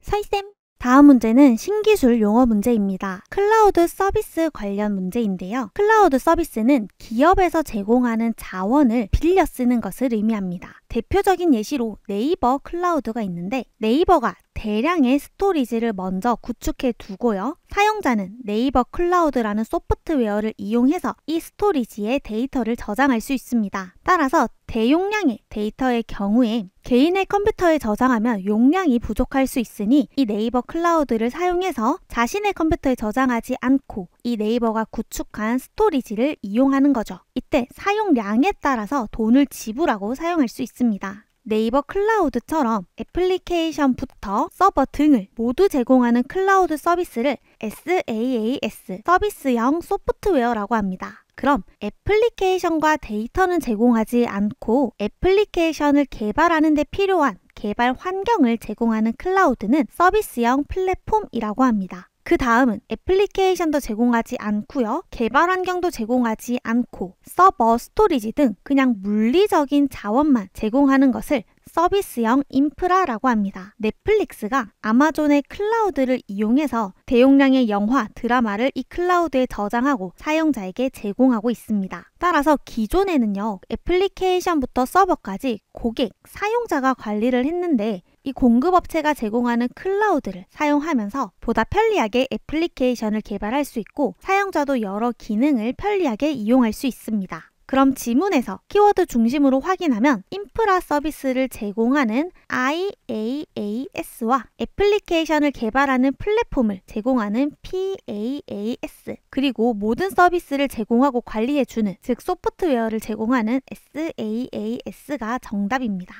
서희쌤! 다음 문제는 신기술 용어 문제입니다. 클라우드 서비스 관련 문제인데요. 클라우드 서비스는 기업에서 제공하는 자원을 빌려 쓰는 것을 의미합니다. 대표적인 예시로 네이버 클라우드가 있는데 네이버가 대량의 스토리지를 먼저 구축해 두고요. 사용자는 네이버 클라우드라는 소프트웨어를 이용해서 이 스토리지에 데이터를 저장할 수 있습니다. 따라서 대용량의 데이터의 경우에 개인의 컴퓨터에 저장하면 용량이 부족할 수 있으니 이 네이버 클라우드를 사용해서 자신의 컴퓨터에 저장하지 않고 이 네이버가 구축한 스토리지를 이용하는 거죠. 이때 사용량에 따라서 돈을 지불하고 사용할 수 있습니다. 네이버 클라우드처럼 애플리케이션부터 서버 등을 모두 제공하는 클라우드 서비스를 SaaS, 서비스형 소프트웨어라고 합니다. 그럼 애플리케이션과 데이터는 제공하지 않고 애플리케이션을 개발하는 데 필요한 개발 환경을 제공하는 클라우드는 서비스형 플랫폼이라고 합니다. 그 다음은 애플리케이션도 제공하지 않고요. 개발 환경도 제공하지 않고 서버, 스토리지 등 그냥 물리적인 자원만 제공하는 것을 서비스형 인프라라고 합니다. 넷플릭스가 아마존의 클라우드를 이용해서 대용량의 영화, 드라마를 이 클라우드에 저장하고 사용자에게 제공하고 있습니다. 따라서 기존에는요, 애플리케이션부터 서버까지 고객, 사용자가 관리를 했는데 이 공급업체가 제공하는 클라우드를 사용하면서 보다 편리하게 애플리케이션을 개발할 수 있고 사용자도 여러 기능을 편리하게 이용할 수 있습니다. 그럼 지문에서 키워드 중심으로 확인하면 인프라 서비스를 제공하는 IaaS와 애플리케이션을 개발하는 플랫폼을 제공하는 PaaS 그리고 모든 서비스를 제공하고 관리해주는 즉 소프트웨어를 제공하는 SaaS가 정답입니다.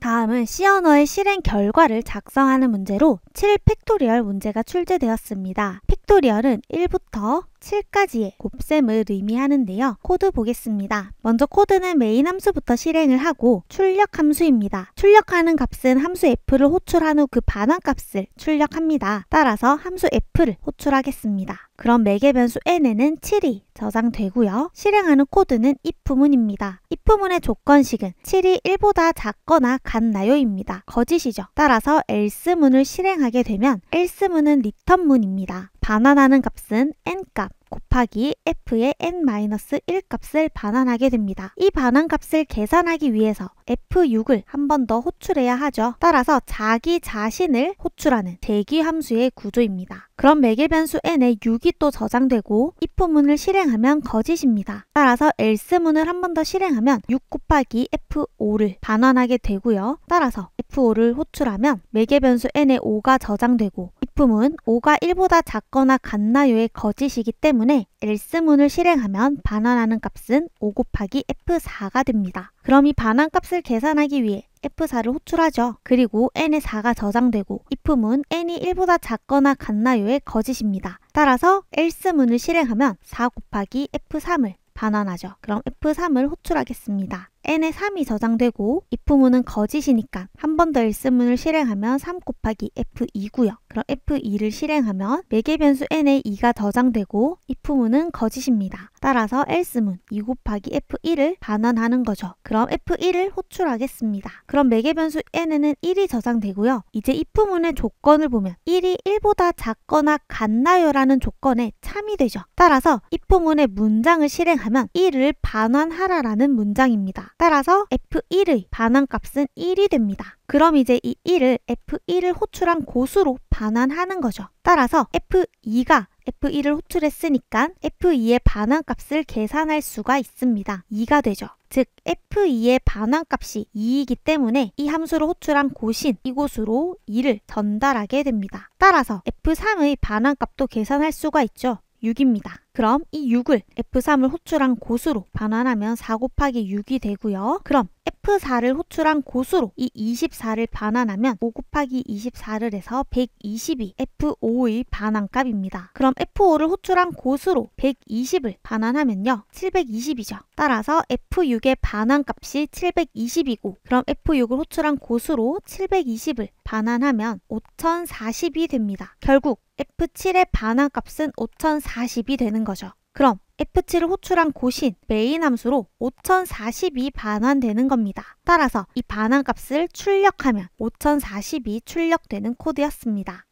다음은 C 언어의 실행 결과를 작성하는 문제로 7팩토리얼 문제가 출제되었습니다. 팩토리얼은 1부터 7까지의 곱셈을 의미하는데요. 코드 보겠습니다. 먼저 코드는 메인 함수부터 실행을 하고 출력 함수입니다. 출력하는 값은 함수 f를 호출한 후 그 반환값을 출력합니다. 따라서 함수 f를 호출하겠습니다. 그럼 매개 변수 n에는 7이 저장되고요. 실행하는 코드는 if문입니다. if문의 조건식은 7이 1보다 작거나 같나요입니다. 거짓이죠. 따라서 else문을 실행하게 되면 else문은 return문입니다. 반환하는 값은 n값 곱하기 f의 n-1 값을 반환하게 됩니다. 이 반환값을 계산하기 위해서 f6을 한 번 더 호출해야 하죠. 따라서 자기 자신을 호출하는 대기함수의 구조입니다. 그럼 매개 변수 n에 6이 또 저장되고 if문을 실행하면 거짓입니다. 따라서 else문을 한 번 더 실행하면 6 곱하기 f5를 반환하게 되고요. 따라서 f5를 호출하면 매개 변수 n에 5가 저장되고 if문 5가 1보다 작거나 같나요의 거짓이기 때문에 else문을 실행하면 반환하는 값은 5 곱하기 f4가 됩니다. 그럼 이 반환값을 계산하기 위해 f4를 호출하죠. 그리고 n에 4가 저장되고 if문 n이 1보다 작거나 같나요의 거짓입니다. 따라서 else문을 실행하면 4 곱하기 f3을 반환하죠. 그럼 f3을 호출하겠습니다. n에 3이 저장되고 if문은 거짓이니까 한 번 더 else문을 실행하면 3 곱하기 f2고요. 그럼 f2를 실행하면 매개 변수 n에 2가 저장되고 if문은 거짓입니다. 따라서 else문 2 곱하기 f1을 반환하는 거죠. 그럼 f1을 호출하겠습니다. 그럼 매개 변수 n에는 1이 저장되고요. 이제 if문의 조건을 보면 1이 1보다 작거나 같나요? 라는 조건에 참이 되죠. 따라서 if문의 문장을 실행하면 1을 반환하라라는 문장입니다. 따라서 f1의 반환값은 1이 됩니다. 그럼 이제 이 1을 f1을 호출한 곳으로 반환하는 거죠. 따라서 f2가 f1을 호출했으니까 f2의 반환값을 계산할 수가 있습니다. 2가 되죠. 즉 f2의 반환값이 2이기 때문에 이 함수를 호출한 곳인 이곳으로 2를 전달하게 됩니다. 따라서 f3의 반환값도 계산할 수가 있죠. 6입니다. 그럼 이 6을 f3을 호출한 곳으로 반환하면 4 곱하기 6이 되고요. 그럼 f4를 호출한 곳으로 이 24를 반환하면 5 곱하기 24를 해서 120이 f5의 반환값입니다. 그럼 f5를 호출한 곳으로 120을 반환하면요. 720이죠. 따라서 f6의 반환값이 720이고 그럼 f6을 호출한 곳으로 720을 반환하면 5040이 됩니다. 결국 f7의 반환값은 5040이 되는 거죠. 그럼 f7을 호출한 곳인 메인 함수로 5040이 반환되는 겁니다. 따라서 이 반환값을 출력하면 5040이 출력되는 코드였습니다.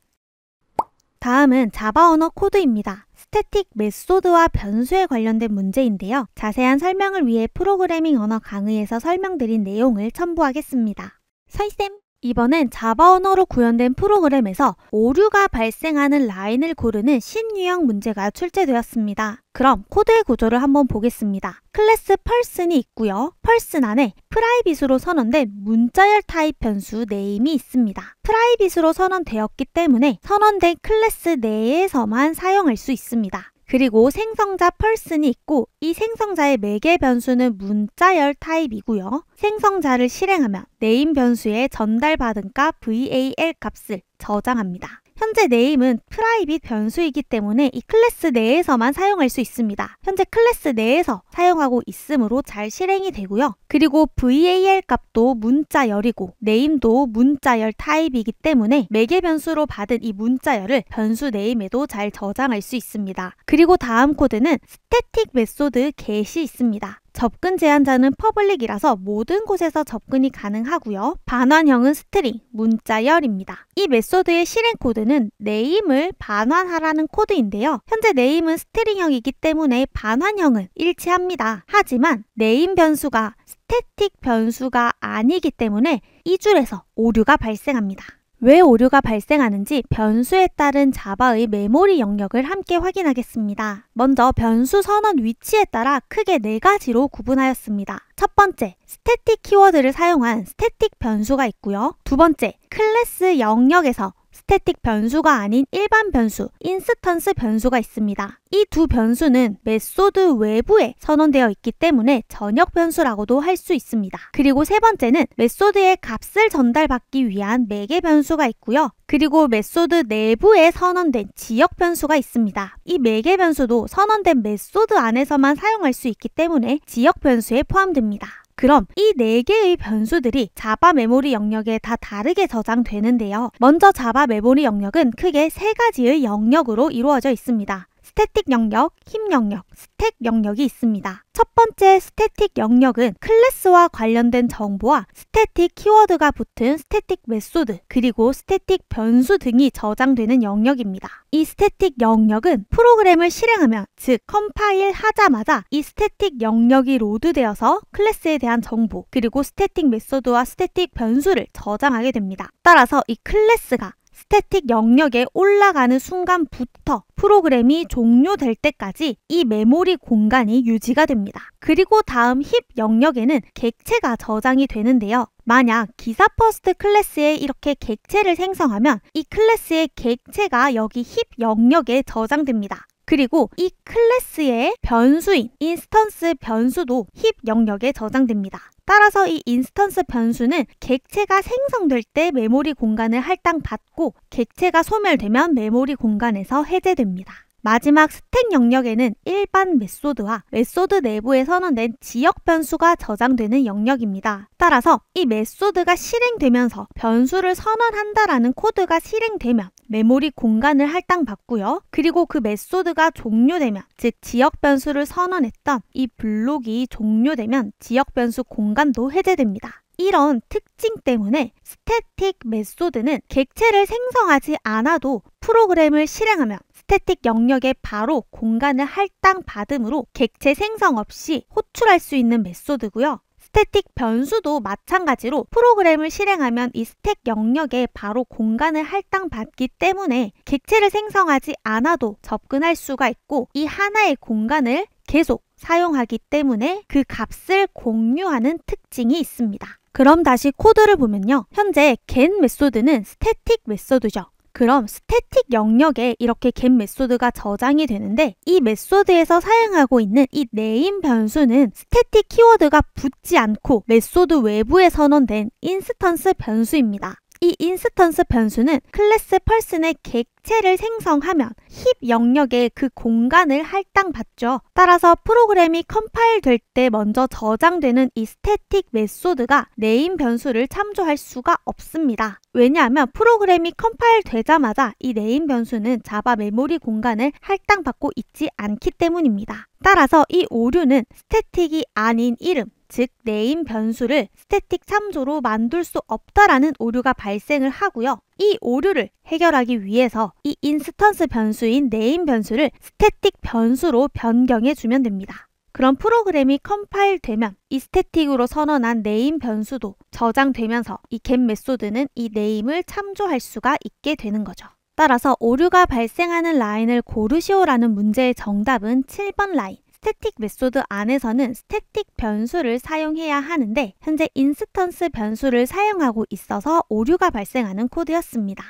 다음은 자바 언어 코드입니다. 스태틱 메소드와 변수에 관련된 문제인데요. 자세한 설명을 위해 프로그래밍 언어 강의에서 설명드린 내용을 첨부하겠습니다. 서희쌤! 이번엔 자바 언어로 구현된 프로그램에서 오류가 발생하는 라인을 고르는 신유형 문제가 출제되었습니다. 그럼 코드의 구조를 한번 보겠습니다. 클래스 person이 있고요. person 안에 프라이빗으로 선언된 문자열 타입 변수 name이 있습니다. 프라이빗으로 선언되었기 때문에 선언된 클래스 내에서만 사용할 수 있습니다. 그리고 생성자 person이 있고 이 생성자의 매개 변수는 문자열 타입이고요. 생성자를 실행하면 name 변수에 전달받은 값 val 값을 저장합니다. 현재 name은 프라이빗 변수이기 때문에 이 클래스 내에서만 사용할 수 있습니다. 현재 클래스 내에서 사용하고 있으므로 잘 실행이 되고요. 그리고 val 값도 문자열이고 name도 문자열 타입이기 때문에 매개 변수로 받은 이 문자열을 변수 name에도 잘 저장할 수 있습니다. 그리고 다음 코드는 스태틱 메소드 get이 있습니다. 접근 제한자는 퍼블릭이라서 모든 곳에서 접근이 가능하고요. 반환형은 스트링, 문자열입니다. 이 메소드의 실행 코드는 name을 반환하라는 코드인데요. 현재 name은 스트링형이기 때문에 반환형은 일치합니다. 하지만 name 변수가 스태틱 변수가 아니기 때문에 이 줄에서 오류가 발생합니다. 왜 오류가 발생하는지 변수에 따른 자바의 메모리 영역을 함께 확인하겠습니다. 먼저 변수 선언 위치에 따라 크게 4가지로 구분하였습니다. 첫 번째, 스태틱 키워드를 사용한 스태틱 변수가 있고요. 두 번째, 클래스 영역에서 스태틱 변수가 아닌 일반 변수, 인스턴스 변수가 있습니다. 이 두 변수는 메소드 외부에 선언되어 있기 때문에 전역 변수라고도 할 수 있습니다. 그리고 세 번째는 메소드의 값을 전달받기 위한 매개 변수가 있고요. 그리고 메소드 내부에 선언된 지역 변수가 있습니다. 이 매개 변수도 선언된 메소드 안에서만 사용할 수 있기 때문에 지역 변수에 포함됩니다. 그럼 이 4개의 변수들이 자바 메모리 영역에 다 다르게 저장되는데요. 먼저 자바 메모리 영역은 크게 3가지의 영역으로 이루어져 있습니다. 스태틱 영역, 힙 영역, 스택 영역이 있습니다. 첫 번째 스태틱 영역은 클래스와 관련된 정보와 스태틱 키워드가 붙은 스태틱 메소드, 그리고 스태틱 변수 등이 저장되는 영역입니다. 이 스태틱 영역은 프로그램을 실행하면, 즉 컴파일 하자마자 이 스태틱 영역이 로드되어서 클래스에 대한 정보, 그리고 스태틱 메소드와 스태틱 변수를 저장하게 됩니다. 따라서 이 클래스가 스태틱 영역에 올라가는 순간부터 프로그램이 종료될 때까지 이 메모리 공간이 유지가 됩니다. 그리고 다음 힙 영역에는 객체가 저장이 되는데요. 만약 기사 퍼스트 클래스에 이렇게 객체를 생성하면 이 클래스의 객체가 여기 힙 영역에 저장됩니다. 그리고 이 클래스의 변수인 인스턴스 변수도 힙 영역에 저장됩니다. 따라서 이 인스턴스 변수는 객체가 생성될 때 메모리 공간을 할당받고 객체가 소멸되면 메모리 공간에서 해제됩니다. 마지막 스택 영역에는 일반 메소드와 메소드 내부에 선언된 지역 변수가 저장되는 영역입니다. 따라서 이 메소드가 실행되면서 변수를 선언한다라는 코드가 실행되면 메모리 공간을 할당받고요. 그리고 그 메소드가 종료되면, 즉 지역 변수를 선언했던 이 블록이 종료되면 지역 변수 공간도 해제됩니다. 이런 특징 때문에 스태틱 메소드는 객체를 생성하지 않아도 프로그램을 실행하면 스태틱 영역에 바로 공간을 할당받음으로 객체 생성 없이 호출할 수 있는 메소드고요. 스태틱 변수도 마찬가지로 프로그램을 실행하면 이 스택 영역에 바로 공간을 할당받기 때문에 객체를 생성하지 않아도 접근할 수가 있고 이 하나의 공간을 계속 사용하기 때문에 그 값을 공유하는 특징이 있습니다. 그럼 다시 코드를 보면요. 현재 get 메소드는 스태틱 메소드죠. 그럼 스태틱 영역에 이렇게 get 메소드가 저장이 되는데 이 메소드에서 사용하고 있는 이 name 변수는 스태틱 키워드가 붙지 않고 메소드 외부에 선언된 인스턴스 변수입니다. 이 인스턴스 변수는 클래스 person의 객체를 생성하면 힙 영역에 그 공간을 할당받죠. 따라서 프로그램이 컴파일 될 때 먼저 저장되는 이 스태틱 메소드가 name 변수를 참조할 수가 없습니다. 왜냐하면 프로그램이 컴파일 되자마자 이 name 변수는 자바 메모리 공간을 할당받고 있지 않기 때문입니다. 따라서 이 오류는 스태틱이 아닌 이름, 즉 name 변수를 스태틱 참조로 만들 수 없다라는 오류가 발생을 하고요. 이 오류를 해결하기 위해서 이 인스턴스 변수인 name 변수를 스태틱 변수로 변경해 주면 됩니다. 그럼 프로그램이 컴파일 되면 이 스태틱으로 선언한 name 변수도 저장되면서 이 get 메소드는 이 name을 참조할 수가 있게 되는 거죠. 따라서 오류가 발생하는 라인을 고르시오라는 문제의 정답은 7번 라인. 스태틱 메소드 안에서는 스태틱 변수를 사용해야 하는데 현재 인스턴스 변수를 사용하고 있어서 오류가 발생하는 코드였습니다.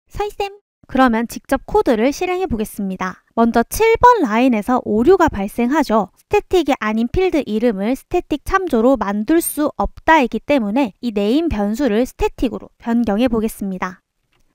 서희쌤, 그러면 직접 코드를 실행해 보겠습니다. 먼저 7번 라인에서 오류가 발생하죠. 스태틱이 아닌 필드 이름을 스태틱 참조로 만들 수 없다이기 때문에 이 name 변수를 스태틱으로 변경해 보겠습니다.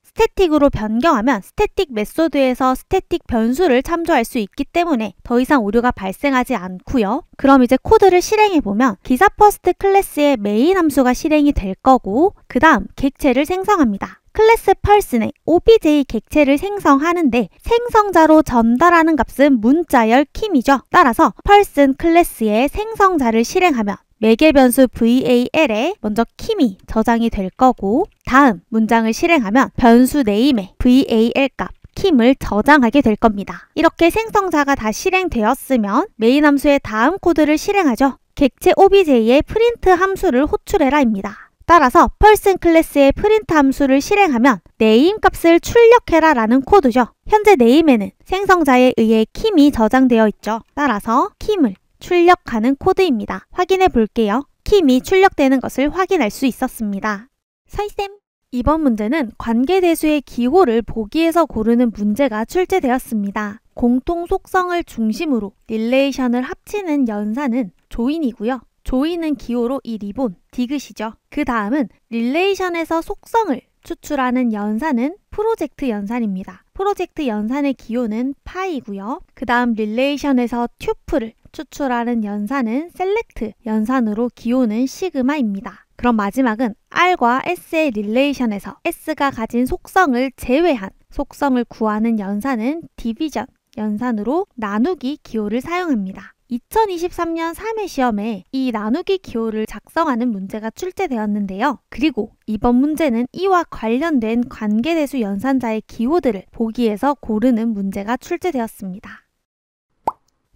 스태틱으로 변경하면 스태틱 메소드에서 스태틱 변수를 참조할 수 있기 때문에 더 이상 오류가 발생하지 않고요. 그럼 이제 코드를 실행해보면 기사 퍼스트 클래스의 메인 함수가 실행이 될 거고 그 다음 객체를 생성합니다. 클래스 person의 obj 객체를 생성하는데 생성자로 전달하는 값은 문자열 킴이죠. 따라서 person 클래스의 생성자를 실행하면 매개 변수 val에 먼저 킴이 저장이 될 거고 다음 문장을 실행하면 변수 name에 val 값 킴을 저장하게 될 겁니다. 이렇게 생성자가 다 실행되었으면 메인 함수의 다음 코드를 실행하죠. 객체 obj의 print 함수를 호출해라입니다. 따라서 person 클래스의 print 함수를 실행하면 name 값을 출력해라 라는 코드죠. 현재 name에는 생성자에 의해 킴이 저장되어 있죠. 따라서 킴을 출력하는 코드입니다. 확인해 볼게요. 킴이 출력되는 것을 확인할 수 있었습니다. 서희쌤, 이번 문제는 관계대수의 기호를 보기에서 고르는 문제가 출제되었습니다. 공통 속성을 중심으로 릴레이션을 합치는 연산은 조인이고요. 조인은 기호로 이 리본, 디귿이죠. 그 다음은 릴레이션에서 속성을 추출하는 연산은 프로젝트 연산입니다. 프로젝트 연산의 기호는 파이고요. 그 다음 릴레이션에서 튜플을 추출하는 연산은 셀렉트 연산으로 기호는 시그마입니다. 그럼 마지막은 R과 S의 릴레이션에서 S가 가진 속성을 제외한 속성을 구하는 연산은 디비전 연산으로 나누기 기호를 사용합니다. 2023년 3회 시험에 이 나누기 기호를 작성하는 문제가 출제되었는데요. 그리고 이번 문제는 이와 관련된 관계대수 연산자의 기호들을 보기에서 고르는 문제가 출제되었습니다.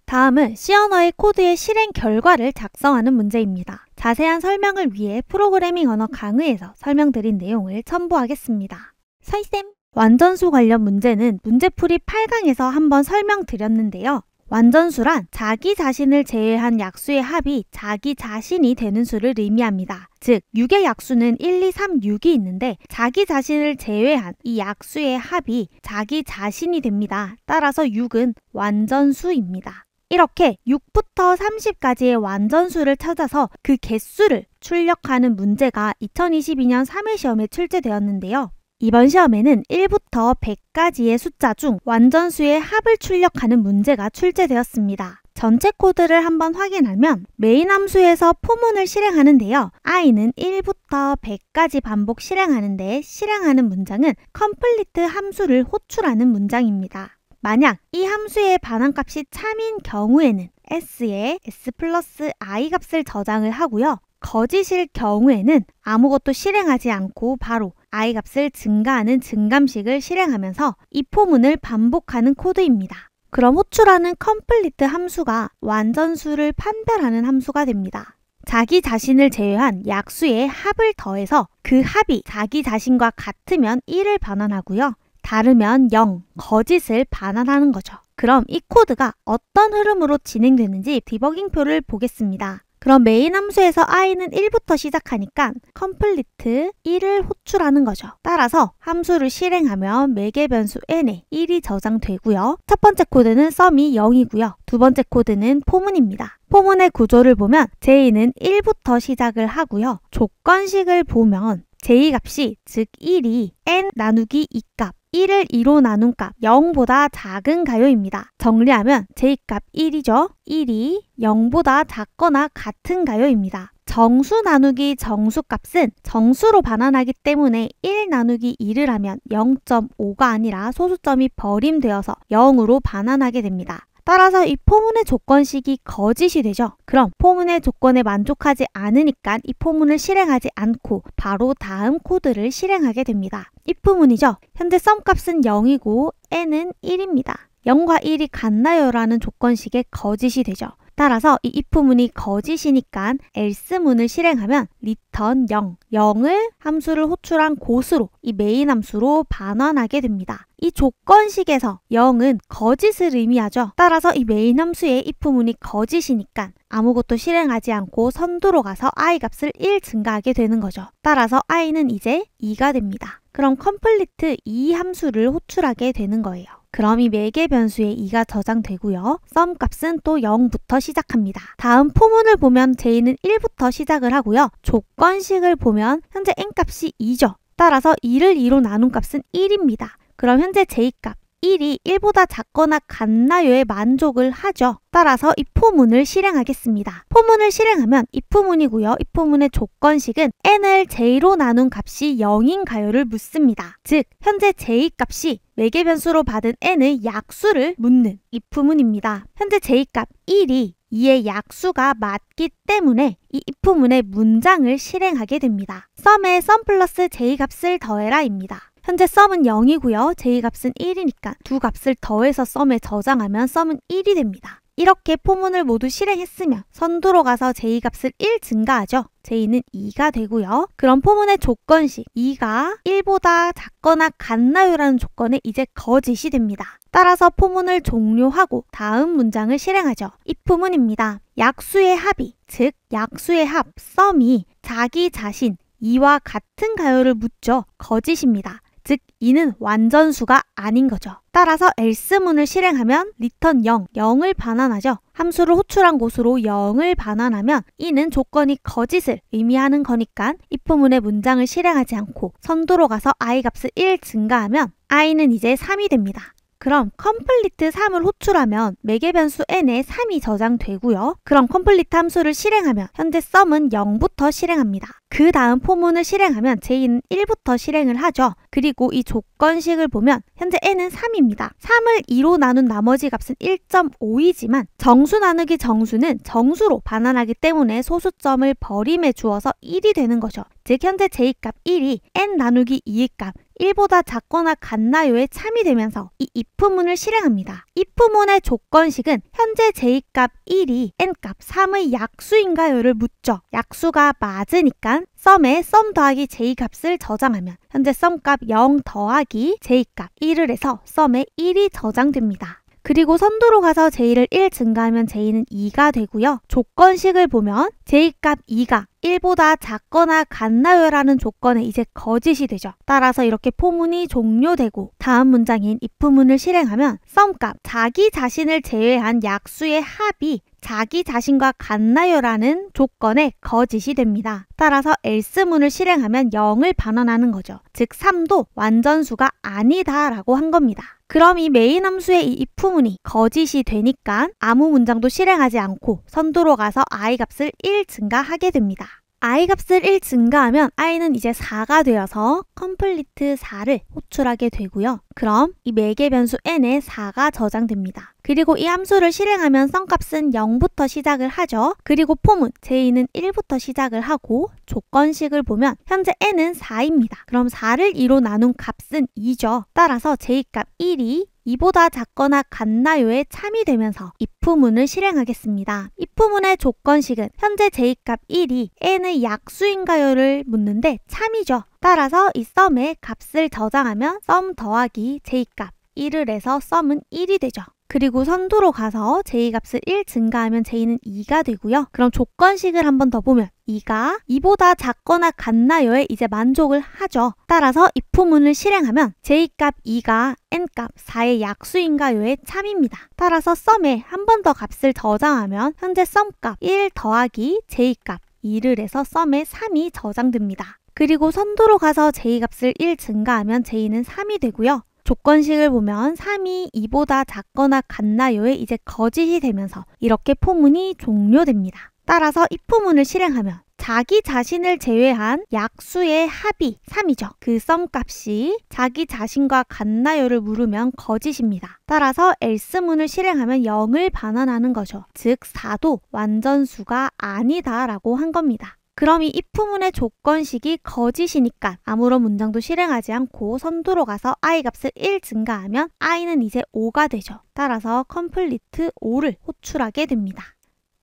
다음은 C 언어의 코드의 실행 결과를 작성하는 문제입니다. 자세한 설명을 위해 프로그래밍 언어 강의에서 설명드린 내용을 첨부하겠습니다. 서희쌤, 완전수 관련 문제는 문제풀이 8강에서 한번 설명드렸는데요. 완전수란 자기 자신을 제외한 약수의 합이 자기 자신이 되는 수를 의미합니다. 즉 6의 약수는 1, 2, 3, 6이 있는데 자기 자신을 제외한 이 약수의 합이 자기 자신이 됩니다. 따라서 6은 완전수입니다. 이렇게 6부터 30까지의 완전수를 찾아서 그 개수를 출력하는 문제가 2022년 3회 시험에 출제되었는데요. 이번 시험에는 1부터 100까지의 숫자 중 완전수의 합을 출력하는 문제가 출제되었습니다. 전체 코드를 한번 확인하면 메인 함수에서 포문을 실행하는데요. i는 1부터 100까지 반복 실행하는데 실행하는 문장은 complete 함수를 호출하는 문장입니다. 만약 이 함수의 반환값이 참인 경우에는 s에 s 플러스 i 값을 저장을 하고요. 거짓일 경우에는 아무것도 실행하지 않고 바로 i 값을 증가하는 증감식을 실행하면서 이 포문을 반복하는 코드입니다. 그럼 호출하는 complete 함수가 완전수를 판별하는 함수가 됩니다. 자기 자신을 제외한 약수의 합을 더해서 그 합이 자기 자신과 같으면 1을 반환하고요. 다르면 0, 거짓을 반환하는 거죠. 그럼 이 코드가 어떤 흐름으로 진행되는지 디버깅표를 보겠습니다. 그럼 메인 함수에서 i는 1부터 시작하니까 complete 1을 호출하는 거죠. 따라서 함수를 실행하면 매개 변수 n에 1이 저장되고요. 첫 번째 코드는 sum이 0이고요. 두 번째 코드는 포문입니다. 포문의 구조를 보면 j는 1부터 시작을 하고요. 조건식을 보면 j 값이 즉 1이 n 나누기 2값 1을 2로 나눈 값 0보다 작은 가요입니다. 정리하면 j값 1이죠. 1이 0보다 작거나 같은 가요입니다. 정수 나누기 정수값은 정수로 반환하기 때문에 1 나누기 2를 하면 0.5가 아니라 소수점이 버림되어서 0으로 반환하게 됩니다. 따라서 이 포문의 조건식이 거짓이 되죠. 그럼 포문의 조건에 만족하지 않으니까 이 포문을 실행하지 않고 바로 다음 코드를 실행하게 됩니다. if문이죠. 현재 sum 값은 0이고 n은 1입니다. 0과 1이 같나요? 라는 조건식의 거짓이 되죠. 따라서 이 if문이 거짓이니까 else문을 실행하면 return 0, 0을 함수를 호출한 곳으로 이 메인 함수로 반환하게 됩니다. 이 조건식에서 0은 거짓을 의미하죠. 따라서 이 메인 함수의 if문이 거짓이니까 아무것도 실행하지 않고 선두로 가서 i 값을 1 증가하게 되는 거죠. 따라서 i는 이제 2가 됩니다. 그럼 complete 2 함수를 호출하게 되는 거예요. 그럼 이 매개 변수에 2가 저장되고요. sum 값은 또 0부터 시작합니다. 다음 포문을 보면 j는 1부터 시작을 하고요. 조건식을 보면 현재 n 값이 2죠. 따라서 2를 2로 나눈 값은 1입니다. 그럼 현재 j값 1이 1보다 작거나 같나요에 만족을 하죠. 따라서 이 포문을 실행하겠습니다. 포문을 실행하면 if문이고요. if문의 조건식은 n을 j로 나눈 값이 0인 가요를 묻습니다. 즉 현재 j값이 매개 변수로 받은 n의 약수를 묻는 if문입니다. 현재 j값 1이 2의 약수가 맞기 때문에 이 if문의 문장을 실행하게 됩니다. sum에 sum 플러스 j 값을 더해라 입니다. 현재 sum은 0이고요. j 값은 1이니까 두 값을 더해서 sum에 저장하면 sum은 1이 됩니다. 이렇게 포문을 모두 실행했으면 선두로 가서 j 값을 1 증가하죠. j는 2가 되고요. 그럼 포문의 조건식 2가 1보다 작거나 같나요? 라는 조건에 이제 거짓이 됩니다. 따라서 포문을 종료하고 다음 문장을 실행하죠. if문입니다. 약수의 합이, 즉 약수의 합 sum이 자기 자신 2와 같은 가요를 묻죠. 거짓입니다. 즉 2는 완전수가 아닌 거죠. 따라서 else문을 실행하면 return 0, 0을 반환하죠. 함수를 호출한 곳으로 0을 반환하면 이는 조건이 거짓을 의미하는 거니까 if문의 문장을 실행하지 않고 선두로 가서 i 값을 1 증가하면 i는 이제 3이 됩니다. 그럼 complete 3을 호출하면 매개 변수 n에 3이 저장되고요. 그럼 complete 함수를 실행하면 현재 sum은 0부터 실행합니다. 그 다음 포문을 실행하면 j는 1부터 실행을 하죠. 그리고 이 조건식을 보면 현재 n은 3입니다. 3을 2로 나눈 나머지 값은 1.5이지만 정수 나누기 정수는 정수로 반환하기 때문에 소수점을 버림해 주어서 1이 되는 거죠. 즉 현재 j값 1이 n 나누기 2의 값 1보다 작거나 같나요에 참이 되면서 이 if문을 실행합니다. if문의 조건식은 현재 j값 1이 n값 3의 약수인가요를 묻죠. 약수가 맞으니까 sum에 sum 더하기 j값을 저장하면 현재 sum값 0 더하기 j값 1을 해서 sum에 1이 저장됩니다. 그리고 선두로 가서 j를 1 증가하면 j는 2가 되고요. 조건식을 보면 j값 2가 1보다 작거나 같나요? 라는 조건에 이제 거짓이 되죠. 따라서 이렇게 포문이 종료되고 다음 문장인 if문을 실행하면 sum값 자기 자신을 제외한 약수의 합이 자기 자신과 같나요라는 조건에 거짓이 됩니다. 따라서 else문을 실행하면 0을 반환하는 거죠. 즉 3도 완전수가 아니다 라고 한 겁니다. 그럼 이 메인 함수의 이 if문이 거짓이 되니까 아무 문장도 실행하지 않고 선두로 가서 i 값을 1 증가하게 됩니다. i 값을 1 증가하면 i는 이제 4가 되어서 complete 4를 호출하게 되고요. 그럼 이 매개 변수 n에 4가 저장됩니다. 그리고 이 함수를 실행하면 썸값은 0부터 시작을 하죠. 그리고 폼은 j 는 1부터 시작을 하고 조건식을 보면 현재 n은 4입니다. 그럼 4를 2로 나눈 값은 2죠. 따라서 j값 1이 2보다 작거나 같나요에 참이 되면서 if문을 실행하겠습니다. if문의 조건식은 현재 j값 1이 n의 약수인가요를 묻는데 참이죠. 따라서 이 썸에 값을 저장하면 썸 더하기 j값 1을 해서 썸은 1이 되죠. 그리고 선두로 가서 j값을 1 증가하면 j는 2가 되고요. 그럼 조건식을 한 번 더 보면 2가 2보다 작거나 같나요에 이제 만족을 하죠. 따라서 if문을 실행하면 j값 2가 n값 4의 약수인가요에 참입니다. 따라서 썸에 한 번 더 값을 저장하면 현재 썸값 1 더하기 j값 2를 해서 썸에 3이 저장됩니다. 그리고 선두로 가서 j값을 1 증가하면 j는 3이 되고요. 조건식을 보면 3이 2보다 작거나 같나요에 이제 거짓이 되면서 이렇게 포문이 종료됩니다. 따라서 if문을 실행하면 자기 자신을 제외한 약수의 합이 3이죠. 그 썸값이 자기 자신과 같나요를 물으면 거짓입니다. 따라서 else문을 실행하면 0을 반환하는 거죠. 즉 4도 완전수가 아니다 라고 한 겁니다. 그럼 이 if문의 조건식이 거짓이니까 아무런 문장도 실행하지 않고 선두로 가서 i 값을 1 증가하면 i는 이제 5가 되죠. 따라서 complete 5를 호출하게 됩니다.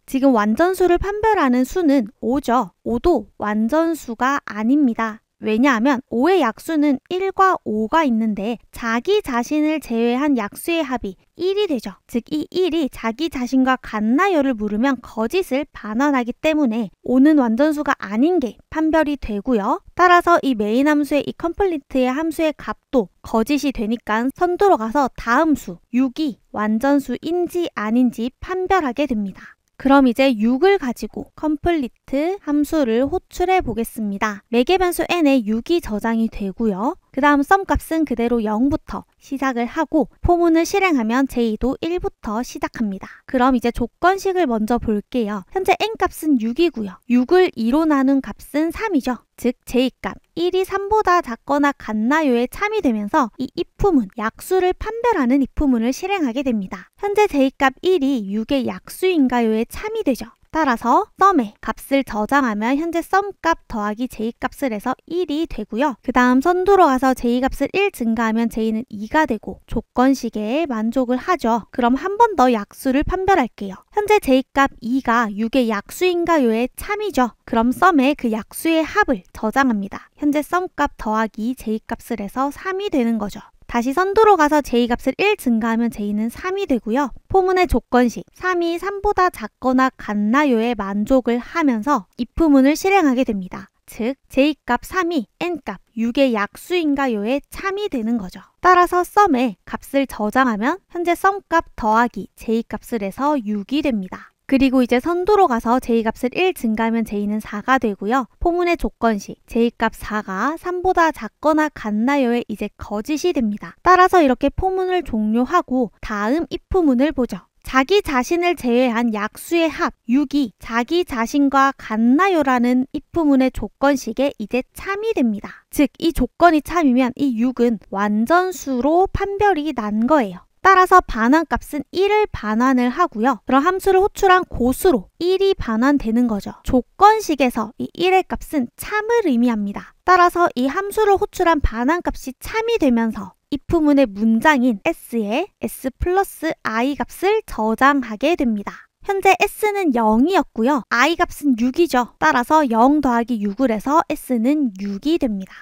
지금 완전수를 판별하는 수는 5죠. 5도 완전수가 아닙니다. 왜냐하면 5의 약수는 1과 5가 있는데 자기 자신을 제외한 약수의 합이 1이 되죠. 즉 이 1이 자기 자신과 같나요를 물으면 거짓을 반환하기 때문에 5는 완전수가 아닌 게 판별이 되고요. 따라서 이 메인 함수의 이 complete의 함수의 값도 거짓이 되니까 선두로 가서 다음 수 6이 완전수인지 아닌지 판별하게 됩니다. 그럼 이제 6을 가지고 complete 함수를 호출해 보겠습니다. 매개 변수 n에 6이 저장이 되고요. 그 다음 썸값은 그대로 0부터 시작을 하고 포문을 실행하면 j도 1부터 시작합니다. 그럼 이제 조건식을 먼저 볼게요. 현재 n값은 6이고요. 6을 2로 나눈 값은 3이죠. 즉 j값 1이 3보다 작거나 같나요에 참이 되면서 이 if문, 약수를 판별하는 if문을 실행하게 됩니다. 현재 j값 1이 6의 약수인가요에 참이 되죠. 따라서 썸에 값을 저장하면 현재 썸값 더하기 j값을 해서 1이 되고요. 그 다음 선두로 가서 j값을 1 증가하면 j는 2가 되고 조건식에 만족을 하죠. 그럼 한 번 더 약수를 판별할게요. 현재 j값 2가 6의 약수인가요에 참이죠. 그럼 썸에 그 약수의 합을 저장합니다. 현재 썸값 더하기 j값을 해서 3이 되는 거죠. 다시 선두로 가서 j값을 1 증가하면 j는 3이 되고요. 포문의 조건식 3이 3보다 작거나 같나요에 만족을 하면서 if문을 실행하게 됩니다. 즉 j값 3이 n값 6의 약수인가요에 참이 되는 거죠. 따라서 썸에 값을 저장하면 현재 썸값 더하기 j값을 해서 6이 됩니다. 그리고 이제 선두로 가서 j값을 1 증가하면 j는 4가 되고요. 포문의 조건식 j값 4가 3보다 작거나 같나요에 이제 거짓이 됩니다. 따라서 이렇게 포문을 종료하고 다음 if문을 보죠. 자기 자신을 제외한 약수의 합 6이 자기 자신과 같나요라는 if문의 조건식에 이제 참이 됩니다. 즉 이 조건이 참이면 이 6은 완전수로 판별이 난 거예요. 따라서 반환값은 1을 반환을 하고요. 그럼 함수를 호출한 고수로 1이 반환되는 거죠. 조건식에서 이 1의 값은 참을 의미합니다. 따라서 이 함수를 호출한 반환값이 참이 되면서 if문의 문장인 s에 s 플러스 i 값을 저장하게 됩니다. 현재 s는 0이었고요. i 값은 6이죠. 따라서 0 더하기 6을 해서 s는 6이 됩니다.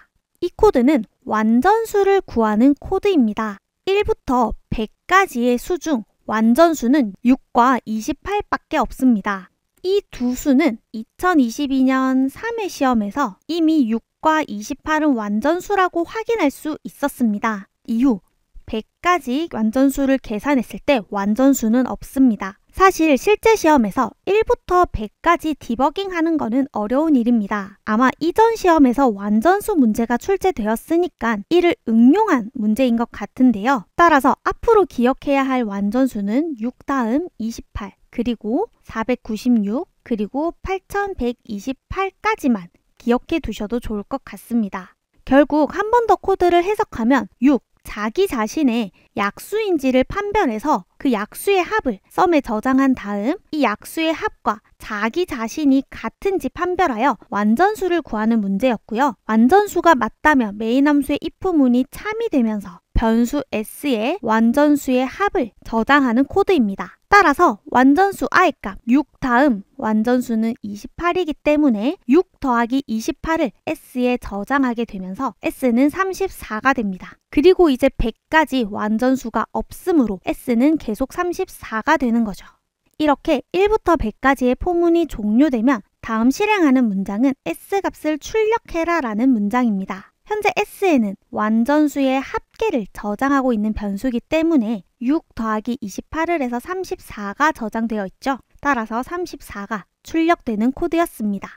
이 코드는 완전수를 구하는 코드입니다. 1부터 100까지의 수 중 완전수는 6과 28밖에 없습니다. 이 두 수는 2022년 3회 시험에서 이미 6과 28은 완전수라고 확인할 수 있었습니다. 이후 100까지 완전수를 계산했을 때 완전수는 없습니다. 사실 실제 시험에서 1부터 100까지 디버깅하는 거는 어려운 일입니다. 아마 이전 시험에서 완전수 문제가 출제되었으니까 이를 응용한 문제인 것 같은데요. 따라서 앞으로 기억해야 할 완전수는 6 다음 28, 그리고 496, 그리고 8128까지만 기억해 두셔도 좋을 것 같습니다. 결국 한 번 더 코드를 해석하면 6, 자기 자신의 약수인지를 판별해서 그 약수의 합을 썸에 저장한 다음 이 약수의 합과 자기 자신이 같은지 판별하여 완전수를 구하는 문제였고요. 완전수가 맞다면 메인 함수의 if문이 참이 되면서 변수 s의 완전수의 합을 저장하는 코드입니다. 따라서 완전수 i값 6 다음 완전수는 28이기 때문에 6 더하기 28을 s에 저장하게 되면서 s는 34가 됩니다. 그리고 이제 100까지 완전수가 없으므로 s는 계속 34가 되는 거죠. 이렇게 1부터 100까지의 포문이 종료되면 다음 실행하는 문장은 s값을 출력해라 라는 문장입니다. 현재 s에는 완전수의 합계를 저장하고 있는 변수이기 때문에 6 더하기 28을 해서 34가 저장되어 있죠. 따라서 34가 출력되는 코드였습니다.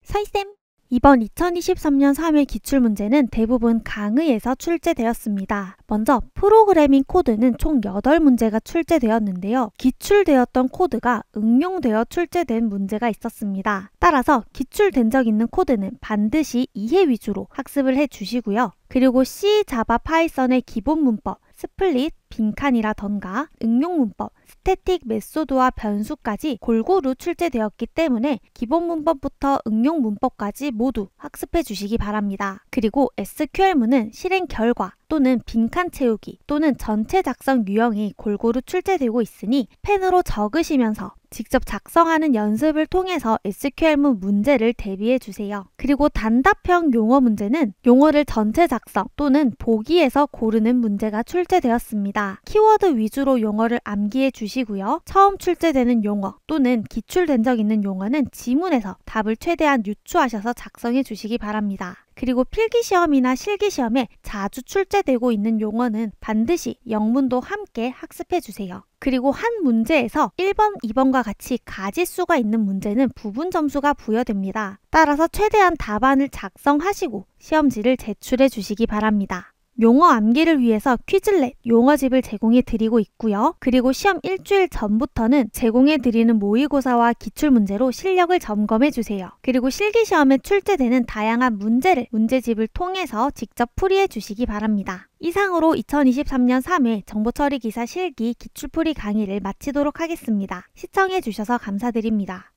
서희쌤! 이번 2023년 3회 기출문제는 대부분 강의에서 출제되었습니다. 먼저 프로그래밍 코드는 총 8문제가 출제되었는데요. 기출되었던 코드가 응용되어 출제된 문제가 있었습니다. 따라서 기출된 적 있는 코드는 반드시 이해 위주로 학습을 해주시고요. 그리고 C, 자바, 파이썬의 기본 문법, 스플릿, 빈칸이라던가 응용 문법, 스태틱 메소드와 변수까지 골고루 출제되었기 때문에 기본 문법부터 응용 문법까지 모두 학습해 주시기 바랍니다. 그리고 SQL문은 실행 결과 또는 빈칸 채우기 또는 전체 작성 유형이 골고루 출제되고 있으니 펜으로 적으시면서 직접 작성하는 연습을 통해서 SQL문 문제를 대비해 주세요. 그리고 단답형 용어 문제는 용어를 전체 작성 또는 보기에서 고르는 문제가 출제되었습니다. 키워드 위주로 용어를 암기해 주시고요. 처음 출제되는 용어 또는 기출된 적 있는 용어는 지문에서 답을 최대한 유추하셔서 작성해 주시기 바랍니다. 그리고 필기시험이나 실기시험에 자주 출제되고 있는 용어는 반드시 영문도 함께 학습해 주세요. 그리고 한 문제에서 1번, 2번과 같이 가지수가 있는 문제는 부분 점수가 부여됩니다. 따라서 최대한 답안을 작성하시고 시험지를 제출해 주시기 바랍니다. 용어 암기를 위해서 퀴즐렛 용어집을 제공해 드리고 있고요. 그리고 시험 일주일 전부터는 제공해 드리는 모의고사와 기출문제로 실력을 점검해 주세요. 그리고 실기시험에 출제되는 다양한 문제를 문제집을 통해서 직접 풀이해 주시기 바랍니다. 이상으로 2023년 3회 정보처리 기사 실기 기출풀이 강의를 마치도록 하겠습니다. 시청해 주셔서 감사드립니다.